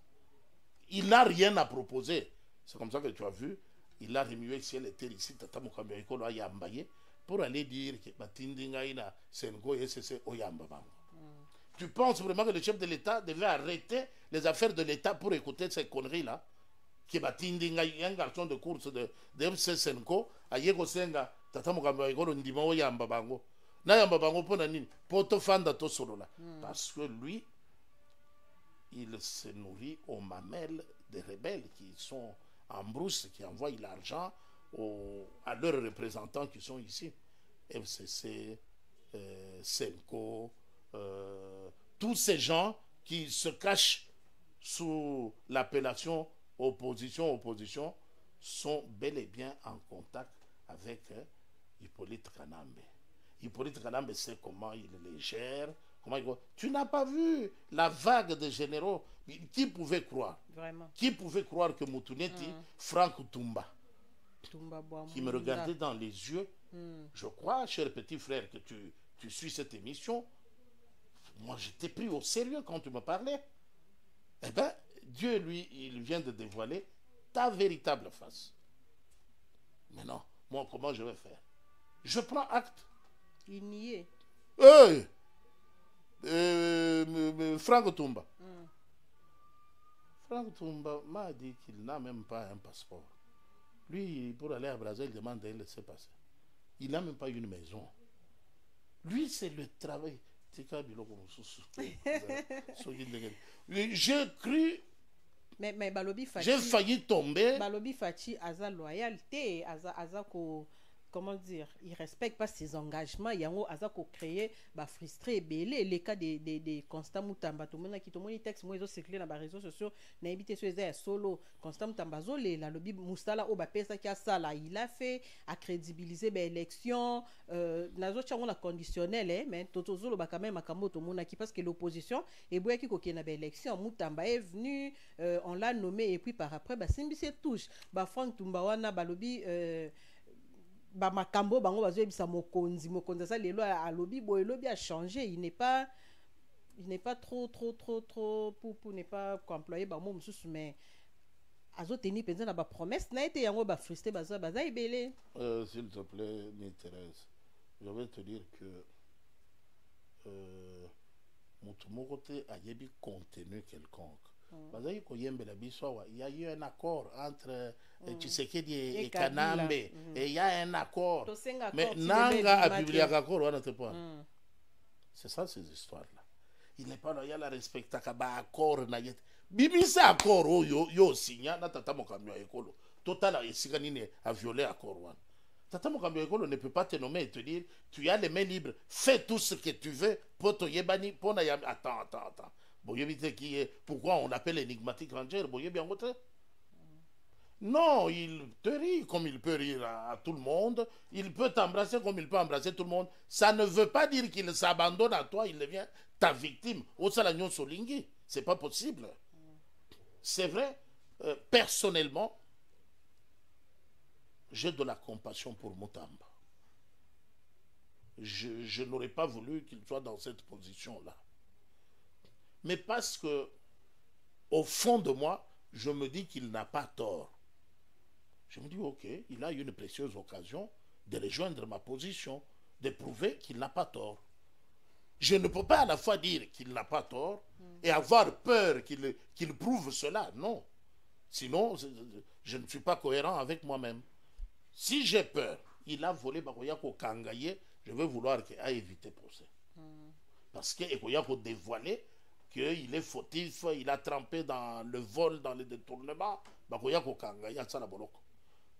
Il n'a rien à proposer. C'est comme ça que tu as vu, il a remué ciel et terre ici, tata mukambe ekolo ayambaye, pour aller dire que batindinga ina sengo SC oyamba bango. Tu penses vraiment que le chef de l'État devait arrêter les affaires de l'État pour écouter ces conneries là? Qui batindinga un garçon de course de FC Senko ayeko senga tata mukambe ekolo ndima oyamba bango. Na yamba bango pona nini? Poto fanda to solola. Parce que lui il se nourrit aux mamelles des rebelles qui sont en brousse, qui envoient l'argent à leurs représentants qui sont ici. FCC, Senko, tous ces gens qui se cachent sous l'appellation opposition, sont bel et bien en contact avec Hippolyte Kanambe. Hippolyte Kanambe sait comment il les gère. Tu n'as pas vu la vague de généraux. Qui pouvait croire? Vraiment. Qui pouvait croire que Moutouneti, Franck Toumba, qui me regardait dans les yeux, je crois, cher petit frère, que tu suis cette émission, moi j'étais pris au sérieux quand tu me parlais. Eh bien, Dieu, lui, il vient de dévoiler ta véritable face. Maintenant, moi, comment je vais faire? Je prends acte. Il n'y est. Hey! Franck Toumba. Franck Toumba m'a dit qu'il n'a même pas un passeport. Lui, pour aller à Brazzaville, il demande un laissez-passer. Il n'a même pas une maison. Lui, c'est le travail. J'ai cru. Mais Balobi Fachi. J'ai failli tomber. Balobi Fachi, aza loyauté, aza ko. Comment dire, il respecte pas ses engagements. Il y a un azako créé, frustré, belé. Les cas des Constant Moutamba, tout le monde qui tombe les textes, moi ils ont circulé dans les réseaux sociaux, n'a évité sur les solo. Constant Moutamba, la lobby Moustala, pesa qui a ça là, il a fait, a crédibilisé l'élection. Nazo tchango la conditionnel, mais Totozolo ba quand même makambo tout le monde qui parce que l'opposition et boya qui koki na élection, Moutamba est venu, on l'a nommé et puis par après, Simbi se touche, Franck Tumbawana, lobby. Makambo bango bazoyebisa mokonzi ça lelo alobi boye lobi a changé, il n'est pas trop pour ne pas employer ba mot mususu, mais azo teni penza na ba promesse na été yango ba frustré baza ebele. S'il te plaît, ni Thérèse, je vais te dire que mutu moko te ayebi contenu quelconque. Il y a eu un accord entre Tshisekedi et Kanambe. Et il y a un accord. Mais Nanga a publié un accord. C'est ça ces histoires-là. Il n'est pas loyal à respecter l'accord. Bibisa accord yo signa na tata mokamyo ekolo. Total a violé l'accord. Tata mokamyo ekolo ne peut pas te nommer et te dire tu as les mains libres. Fais tout ce que tu veux. Poto yebani pona yam. Attends. Pourquoi on appelle énigmatique rangère? Non, il te rit comme il peut rire à tout le monde. Il peut t'embrasser comme il peut embrasser tout le monde. Ça ne veut pas dire qu'il s'abandonne à toi, il devient ta victime. Au salagnon solingi, c'est pas possible. C'est vrai, personnellement, j'ai de la compassion pour Mutamba. Je n'aurais pas voulu qu'il soit dans cette position-là. Mais parce que, au fond de moi, je me dis qu'il n'a pas tort. Je me dis, ok, il a eu une précieuse occasion de rejoindre ma position, de prouver qu'il n'a pas tort. Je ne peux pas à la fois dire qu'il n'a pas tort et avoir peur qu'il prouve cela. Non. Sinon, je ne suis pas cohérent avec moi-même. Si j'ai peur, il a volé Bakoyako Kangaye, je vais vouloir qu'il a évité procès. Parce qu'il a dévoilé qu'il est fautif, il a trempé dans le vol, dans le détournement. Bakoyako Kangaye, ça la boloko.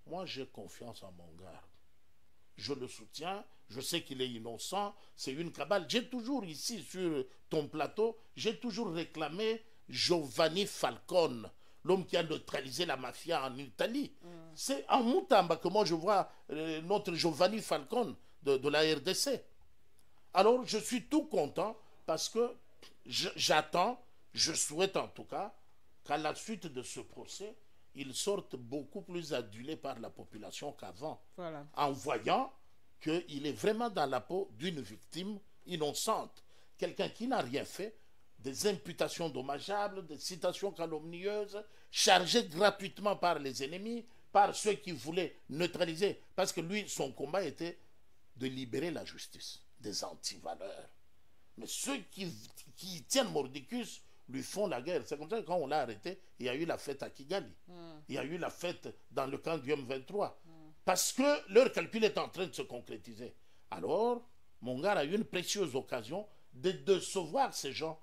Moi, j'ai confiance en mon gars. Je le soutiens, je sais qu'il est innocent, c'est une cabale. J'ai toujours ici, sur ton plateau, j'ai toujours réclamé Giovanni Falcone, l'homme qui a neutralisé la mafia en Italie. C'est en Mutamba que moi je vois notre Giovanni Falcone de la RDC. Alors, je suis tout content parce que j'attends, je souhaite en tout cas, qu'à la suite de ce procès, ils sortent beaucoup plus adulés par la population qu'avant, Voilà. en voyant qu'il est vraiment dans la peau d'une victime innocente, quelqu'un qui n'a rien fait, des imputations dommageables, des citations calomnieuses, chargées gratuitement par les ennemis, par ceux qui voulaient neutraliser, parce que lui, son combat était de libérer la justice des antivaleurs. Mais ceux qui tiennent mordicus lui font la guerre. C'est comme ça que quand on l'a arrêté, il y a eu la fête à Kigali. Il y a eu la fête dans le camp du M23. Parce que leur calcul est en train de se concrétiser. Alors, mon gars a eu une précieuse occasion de décevoir ces gens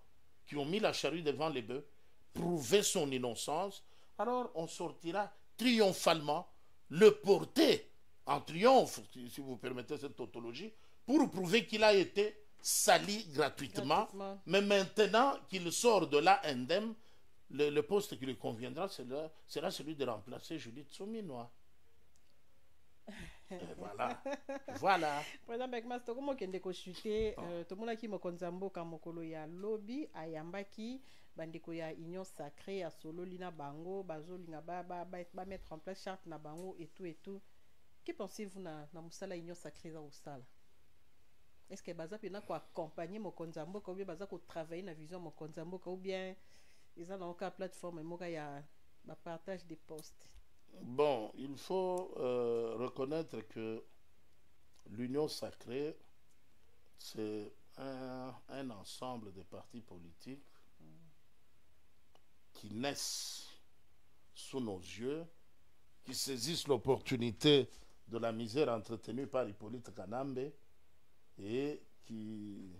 qui ont mis la charrue devant les bœufs, prouver son innocence. Alors, on sortira triomphalement, le porter en triomphe, si vous permettez cette tautologie, pour prouver qu'il a été sali gratuitement. Mais maintenant qu'il sort de là indemne, le poste qui lui conviendra sera celui de remplacer Judith Souminois. Voilà. Voilà. Président Bekmas, comment kende ko chuter to mona ki mokonza mboka mokolo ya lobby ayambaki bandeko ya union sacrée ya solo lina bango bazolinga ba mettre en place charte na bango et tout. Que pensez-vous na musala union sacrée za usala? Est-ce que baza pena ko accompagner mokonza mboka ou bien baza ko travailler na vision mokonza mboka ou bien ils ont encore plateforme moka ya ba partage des postes? Bon, il faut reconnaître que l'Union sacrée, c'est un ensemble de partis politiques qui naissent sous nos yeux, qui saisissent l'opportunité de la misère entretenue par Hippolyte Kanambe et qui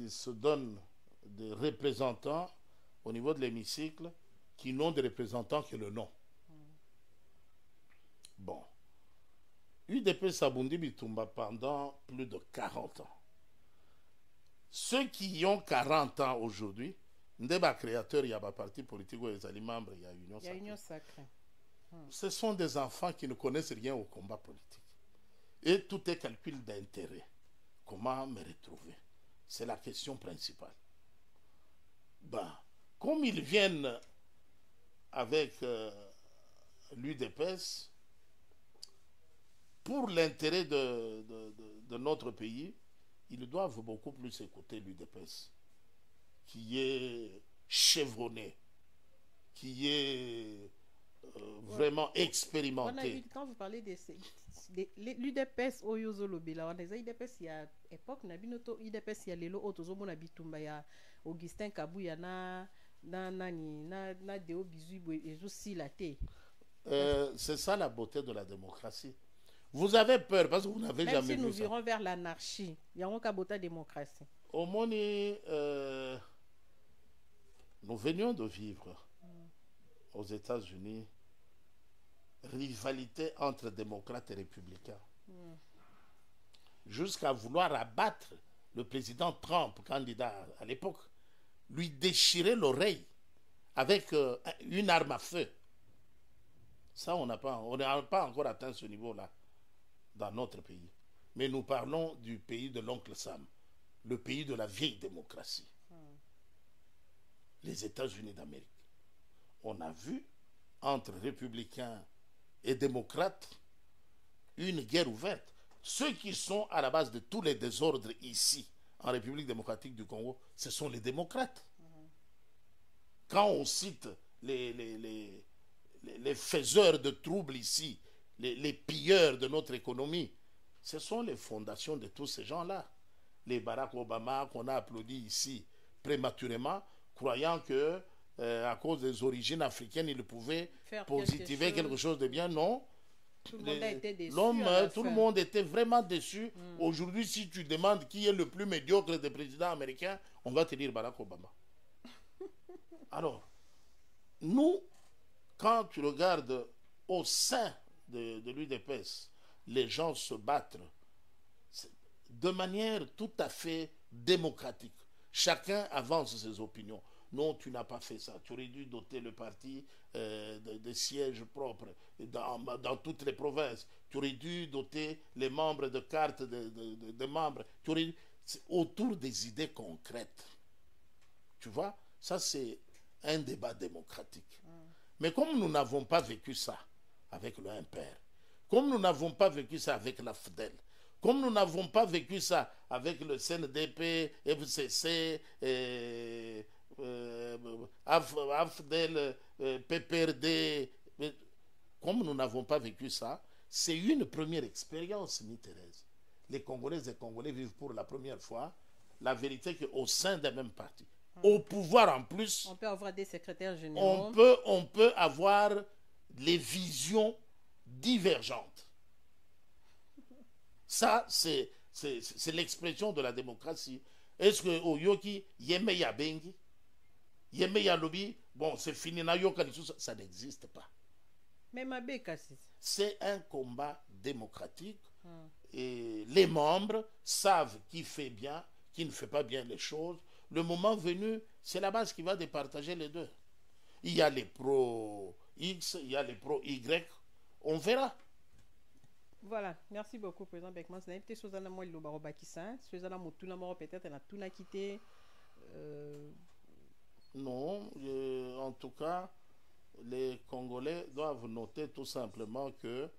se donnent des représentants au niveau de l'hémicycle qui n'ont de représentants que le nom. Bon. UDP Sabundi Bitumba pendant plus de 40 ans. Ceux qui ont 40 ans aujourd'hui, Ndeba créateur, il y a un parti politique où ils sont membres, il y a Union Sacrée. Ce sont des enfants qui ne connaissent rien au combat politique. Et tout est calcul d'intérêt. Comment me retrouver? C'est la question principale. Ben, comme ils viennent avec l'UDPS, pour l'intérêt de notre pays, ils doivent beaucoup plus écouter l'UDPS, qui est chevronné, qui est vraiment expérimenté. Quand vous parlez de l'UDPS, l'UDPS, il y a époque, l'UDPS, il y a l'élo autozomo na bitumba ya Augustin Kabouya na Deo Bizu et aussi la thé. C'est ça la beauté de la démocratie. Vous avez peur parce que vous n'avez jamais vu ça. Même si nous irons vers l'anarchie, il y a un beauté démocratie. Au Moni, nous venions de vivre aux États-Unis rivalité entre démocrates et républicains. Jusqu'à vouloir abattre le président Trump, candidat à l'époque, lui déchirer l'oreille avec une arme à feu. Ça, on n'a pas encore atteint ce niveau-là dans notre pays. Mais nous parlons du pays de l'oncle Sam, le pays de la vieille démocratie. Les États-Unis d'Amérique. On a vu, entre républicains et démocrates, une guerre ouverte. Ceux qui sont à la base de tous les désordres ici, en République démocratique du Congo, ce sont les démocrates. Quand on cite les faiseurs de troubles ici, les pilleurs de notre économie, ce sont les fondations de tous ces gens-là. Les Barack Obama qu'on a applaudi ici prématurément, croyant que à cause des origines africaines, il pouvait positiver quelque chose de bien. Non. Tout le monde a été déçu. Tout le monde était vraiment déçu. Aujourd'hui, si tu demandes qui est le plus médiocre des présidents américains, on va te dire Barack Obama. Alors, nous, quand tu regardes au sein de l'UDPS, les gens se battent de manière tout à fait démocratique. Chacun avance ses opinions. Non, tu n'as pas fait ça. Tu aurais dû doter le parti de sièges propres dans toutes les provinces. Tu aurais dû doter les membres de cartes de membres. Autour des idées concrètes. Tu vois, ça c'est un débat démocratique. Mais comme nous n'avons pas vécu ça avec le MPR, comme nous n'avons pas vécu ça avec la FDEL, comme nous n'avons pas vécu ça avec le CNDP, FCC, AFDEL, PPRD, comme nous n'avons pas vécu ça, c'est une première expérience, Thérèse. Les Congolaises et Congolais vivent pour la première fois la vérité qu'au sein d'un même parti, au pouvoir en plus, on peut avoir des secrétaires généraux. On peut avoir les visions divergentes. Ça, c'est l'expression de la démocratie. Est-ce que au Yoki, Yeme Yabengi, Yeme Yalobi, bon, c'est fini, ça n'existe pas. Mais c'est un combat démocratique et les membres savent qui fait bien, qui ne fait pas bien les choses. Le moment venu, c'est la base qui va départager les deux. Il y a les pro-X, il y a les pro-Y, on verra. Voilà, merci beaucoup, Président Beckman. C'est peut-être chose à moi, le barobakissa, chose à la motuna mort peut-être, elle a tout quitté. Non, en tout cas, les Congolais doivent noter tout simplement que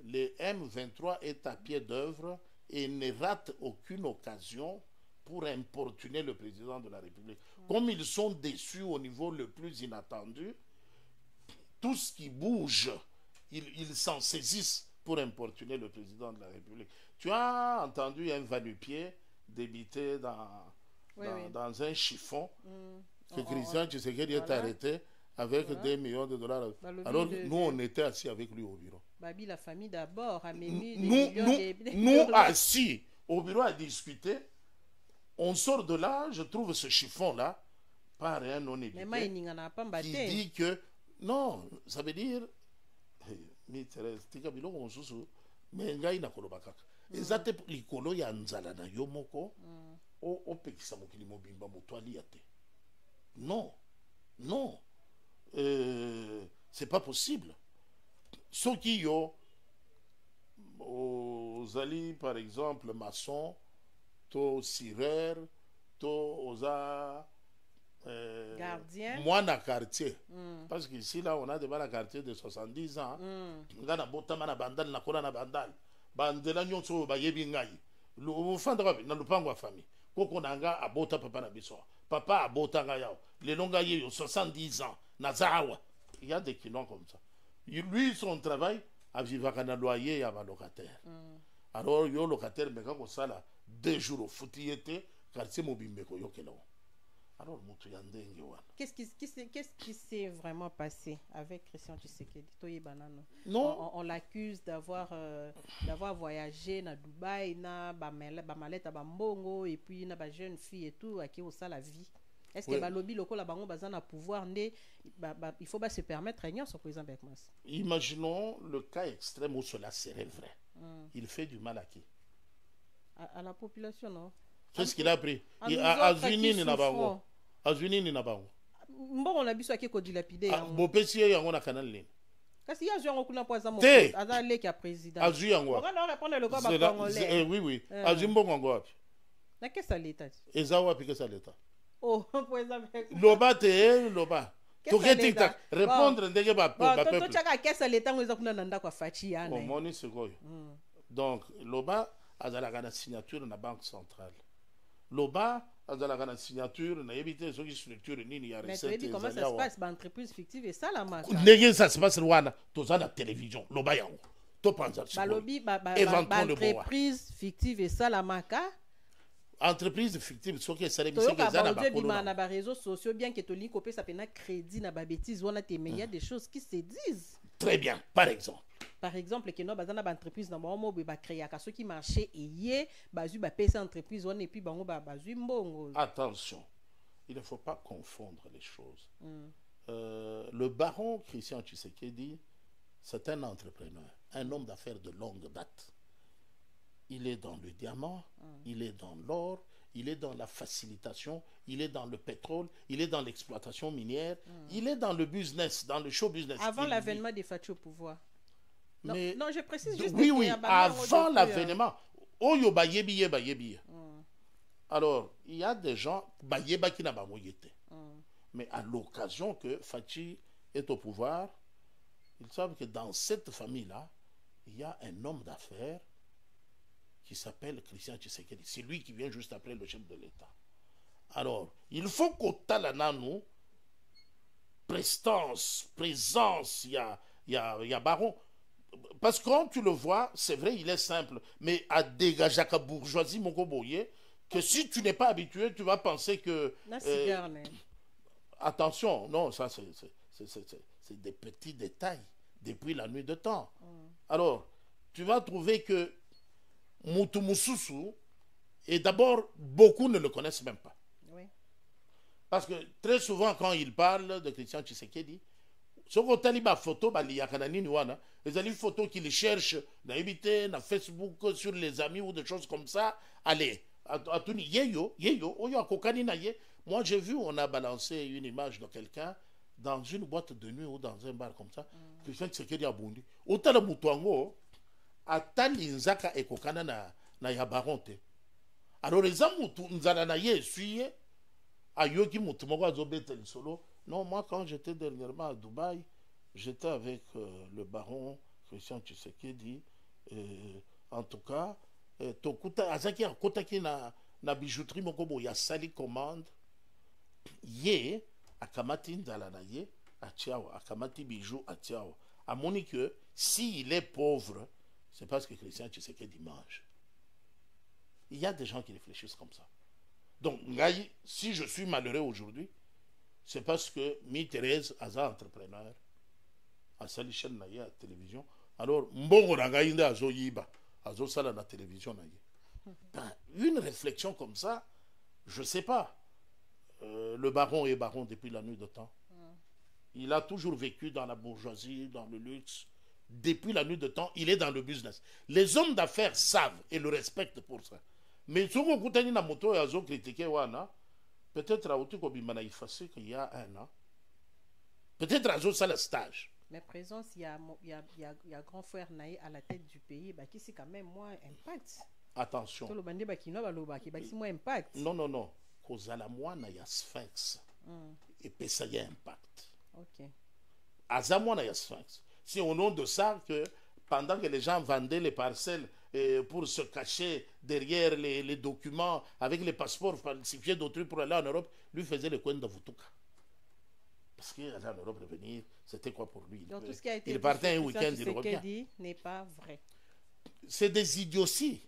le M23 est à pied d'œuvre et ne rate aucune occasion pour importuner le président de la République. Comme ils sont déçus au niveau le plus inattendu, tout ce qui bouge, ils s'en saisissent pour importuner le président de la République. Tu as entendu un va-nu-pied débiter dans un chiffon que Christian Tshisekedi est arrêté avec 2 millions de dollars. Alors, nous, on était assis avec lui au bureau. Babi, la famille d'abord a nous assis au bureau à discuter. On sort de là, je trouve ce chiffon-là, par un non-édité, qui dit que, non, ça veut dire, mais ngai na koloba kaka ezate likolo ya nzala na yo moko o pekisa mokili mobimba moto alia te. Non, non, c'est pas possible. Soki yo ozali par exemple maçon to sireur to oza gardien, moi na quartier, parce qu'ici là on a des bas quartier de 70 ans. Nga na botama na bandal na kola na bandal bandela nyonso ba yebi ngai lu fanda ba na lupango wa famille koko nanga abota papa na biso papa abota nga yao le longa yeyo 70 ans na zawa. Il y a des qui l'ont comme ça. Lui son travail a vivre na loyer ya ba locataire. Alors yo locataire meka ko sala 2 jours au foutiete quartier mobimbe ko yokelo. Alors, qu'est-ce qui s'est vraiment passé avec Christian Tshisekedi? Non. On l'accuse d'avoir voyagé à Dubaï, na bamalette à Bambongo, et puis na ba jeune fille et tout, à qui on sa la vie. Est-ce que le lobby local a besoin pouvoir il faut se permettre rien sur président Beckman? Imaginons le cas extrême où cela serait vrai. Il fait du mal à qui? À la population, non? Qu'est-ce qu'il a pris? Azunini na bango. Azunini na bango. Mbongo na biso aki ko dilapider. Bopesi yango na canal ligne. Kasi ya zwa ngokuna po aza Te. aza leki ya président. Azwi yango. On va répondre le quoi ba congolais. Oui oui. Azwi mbongo yango wapi? Na kesa l'état. Eza wapi kesa l'état? Oh, po eza avec. Loba te loba. Kesa Toke tic-tac. Répondre ndenge ba peuple. peuple. To chaka kesa l'état ngo eza kuna na ndako fachi yana. Omoni sikoyo. Donc loba azalaka na signature na banque centrale. Loba azalaka na signature na yebite soki structure nini ya recette. Mais tu dis comment ça se passe ba entreprise fictive et ça la marque. Ndenge ça se passe wana toza na télévision loba yango. To panza sikoyo. Balobi ba Éventuellement entreprise fictive et ça la marque. Entreprise fictive soki esale Toyo miseke eza na ba bakolo. na ba réseaux sociaux bien que toli kopé ça pena crédit na ba bêtises wana te mais il y a des choses qui se disent. Très bien, par exemple. Par exemple, que nous bazana ba entreprise na mo ba créer ka ceux qui marché et yé bazu ba payer entreprise on et puis bango ba bazu mbongo. Attention, il ne faut pas confondre les choses. Le baron Christian Tshisekedi, c'est un entrepreneur, un homme d'affaires de longue date. Il est dans le diamant, il est dans l'or, il est dans la facilitation, il est dans le pétrole, il est dans l'exploitation minière, il est dans le business, dans le show business. Avant l'avènement des Fachi au pouvoir. Non, Mais, non, je précise juste oui, oui, avant l'avènement. Oyo ba yebi ba yebi. Alors, il y a des gens ba yeba qui n'a pas moyete. Mais à l'occasion que Fachi est au pouvoir, ils savent que dans cette famille-là, il y a un homme d'affaires qui s'appelle Christian Tshisekedi. C'est lui qui vient juste après le chef de l'État. Alors, il faut qu'au Talanano, présence, il y a baron. Parce que quand tu le vois, c'est vrai, il est simple, mais à dégager la bourgeoisie, mon coboyer, que si tu n'es pas habitué, tu vas penser que... attention, non, ça c'est des petits détails depuis la nuit de temps. Alors, tu vas trouver que Moutou Moussoussou, et d'abord, beaucoup ne le connaissent même pas. Oui. Parce que très souvent, quand il parle de Christian Tshisekedi, ce qu'on t'a dit, ma photo, il y a des photos qu'il cherche dans Facebook, sur les amis ou des choses comme ça. Allez, moi j'ai vu, on a balancé une image de quelqu'un dans une boîte de nuit ou dans un bar comme ça. Christian Tshisekedi a bondi. Autant le moutouango, atali nzaka ekokana na ya baronte. Alors les amutu nzala na ye suye ayoki mutu moko azobeta solo. Non, moi quand j'étais dernièrement à Dubaï, j'étais avec le baron Christian Tshisekedi. En tout cas, tokuta azaki akotaki na bijouterie moko bo ya sali commande. Ye akamati nzala na ye atiawa, akamati bijou atiawa. Amoni que s'il est pauvre, c'est parce que Christian Tshisekedi mange. Il y a des gens qui réfléchissent comme ça. Donc, si je suis malheureux aujourd'hui, c'est parce que Mi-Thérèse a un entrepreneur, à sali chaîne na ye à télévision. Alors, mbongo na ngai nde azo yiba, azo sala na télévision na ye. Une réflexion comme ça, je sais pas. Le baron est baron depuis la nuit de temps. Il a toujours vécu dans la bourgeoisie, dans le luxe. Depuis la nuit de temps, il est dans le business. Les hommes d'affaires savent et le respectent pour ça. Mais si on écoute na moto et azo critiquer wana, peut-être à Outi Bimana effacé qu'il y a un an. Peut-être à ça le stage. Mais présence, il y a grand frère Naï à la tête du pays, bah qui c'est quand même moins impact. Attention. Tout le bandé bah qui c'est moins impact. Non non non. Cause à la moine il y a Sphinx. Et puis ça y a impact. OK. À ça moine il y a Sphinx. C'est au nom de ça que pendant que les gens vendaient les parcelles pour se cacher derrière les documents avec les passeports falsifiés d'autrui pour aller en Europe, lui faisait le coin de Vutuka. Parce qu'aller en Europe, revenir, c'était quoi pour lui? Donc tout ce qui a été il partait un week-end, il revient. Ce dit n'est pas vrai. C'est des idioties.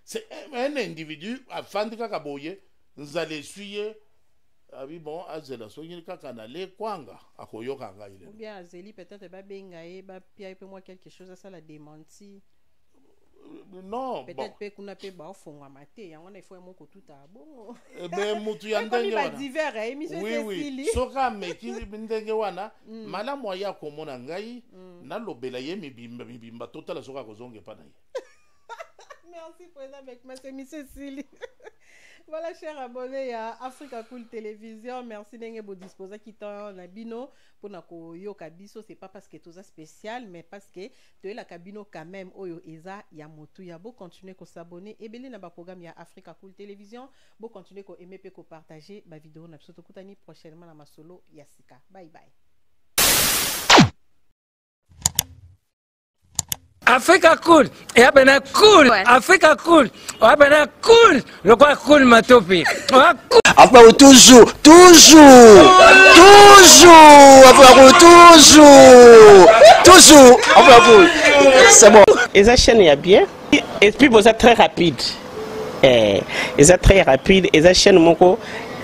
C'est un individu, à Fandika Kaboye, nous allons suivre. Ah oui, bon, Azela, soyez le Kwanga, à Koyoka. Ou bien Azeli, peut-être, Bengae, Pia, moi quelque chose, ça la démenti. Non, peut-être que qu'on a pas bah fond à mater, on a fait mon tout à bon. Eh ben mutu ya ndenge wana. Oui oui. Soka meki ndenge wana, mala moya komona ngai na lobela ye mibimba totala soka kozonge pa na ye. Merci pour ça avec ma c'est Miss Cécile. Voilà, chers abonnés à Africa Cool Télévision, merci d'être disposé qui t'en abino pour nako yo kabiso. C'est pas parce que tout ça spécial, mais parce que tu la cabino quand même oyo eza ya motu ya beau continuer ko s'abonner et belé na ba programme ya Africa Cool Télévision, beau continuer ko aimer pe ko partager ba vidéo na biso to kutani prochainement na masolo ya sika. Bye bye. Africa Cool, et abena cool, ouais. Africa Cool, abena cool, le quoi cool matopi. Après toujours, après c'est bon. Et ça chaîne est bien, et puis vous êtes très rapide. Et ça très rapide, et ça chaîne moko,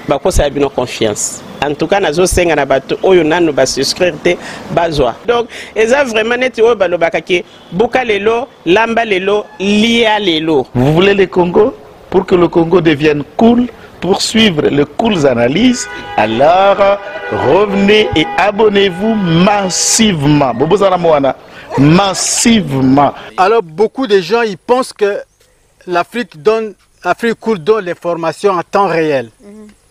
bah quoi ça a bien confiance. En tout cas, nazo senga na bato oyo nanu ba souscrire te bazwa. Donc, eza vraiment net oyo ba lobakaki boka lelo, lamba lelo, lia lelo. Vous voulez le Congo pour que le Congo devienne cool, pour suivre les cool analyses, alors revenez et abonnez-vous massivement. Bobozana Moana, massivement. Alors beaucoup de gens ils pensent que l'Afrique Cool donne l'information en temps réel.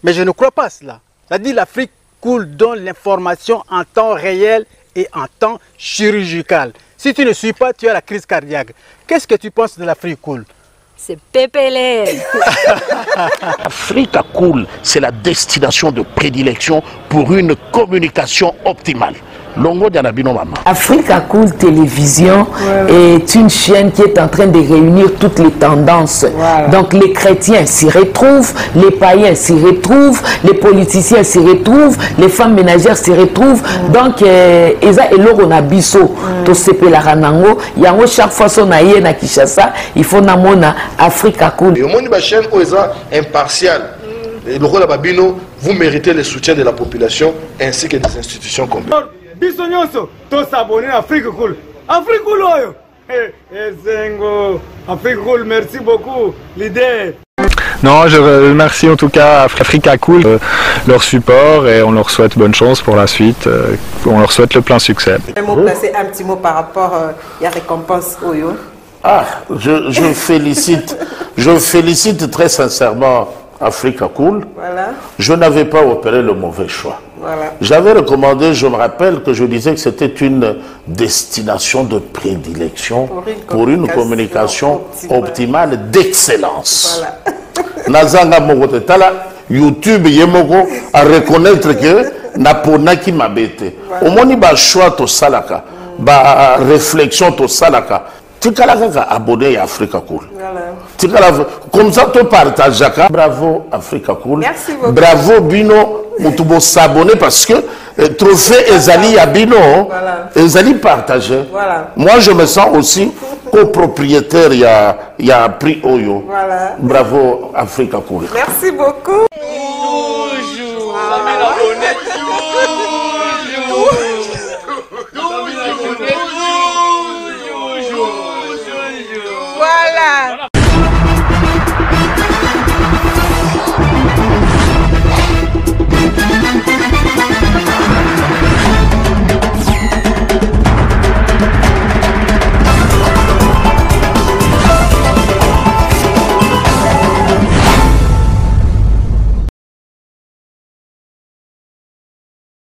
Mais je ne crois pas cela. C'est-à-dire l'Afrique Cool donne l'information en temps réel et en temps chirurgical. Si tu ne suis pas, tu as la crise cardiaque. Qu'est-ce que tu penses de l'Afrique Cool? C'est PPL. Africa Cool, c'est la destination de prédilection pour une communication optimale. Longo Dianabino Mama. Africa Cool Télévision est une chaîne qui est en train de réunir toutes les tendances. Voilà. Donc les chrétiens s'y retrouvent, les païens s'y retrouvent, les politiciens s'y retrouvent, les femmes ménagères s'y retrouvent. Donc Eza et Lorona Bisso, to sepe la ranango, yango chaque fois son aïe na Kinshasa, il faut namona Africa Cool. Et au monde de la chaîne Oeza impartial. Et le rôle de Babino, vous méritez le soutien de la population ainsi que des institutions complètes. Bisognoso, tous s'abonner à Africa Cool. Africa Cool, oyo. Zengo, Africa Cool, merci beaucoup, l'idée. Non, je remercie en tout cas Africa Cool, leur support et on leur souhaite bonne chance pour la suite. On leur souhaite le plein succès. Un mot placé, un petit mot par rapport à la récompense Oyo. Ah, je félicite très sincèrement Africa Cool. Voilà. Je n'avais pas opéré le mauvais choix. Voilà. J'avais recommandé, je me rappelle que je disais que c'était une destination de prédilection pour une communication optimale d'excellence. Voilà. Nazanga Mogote Tala, YouTube Yemoko à reconnaître que Naponaki m'a bêté. Au moins, il y a un choix to salaka, ba réflexion to salaka. Tu as abonné à Africa Cool. Voilà. Comme ça, tu partages. Bravo Africa Cool. Merci beaucoup. Bravo Bino. Mutubo s'abonner parce que trophée Ezali à Bino. Voilà. Ezali partagé. Voilà. Moi, je me sens aussi copropriétaire. Il y a prix Oyo. Voilà. Bravo Africa Cool. Merci beaucoup.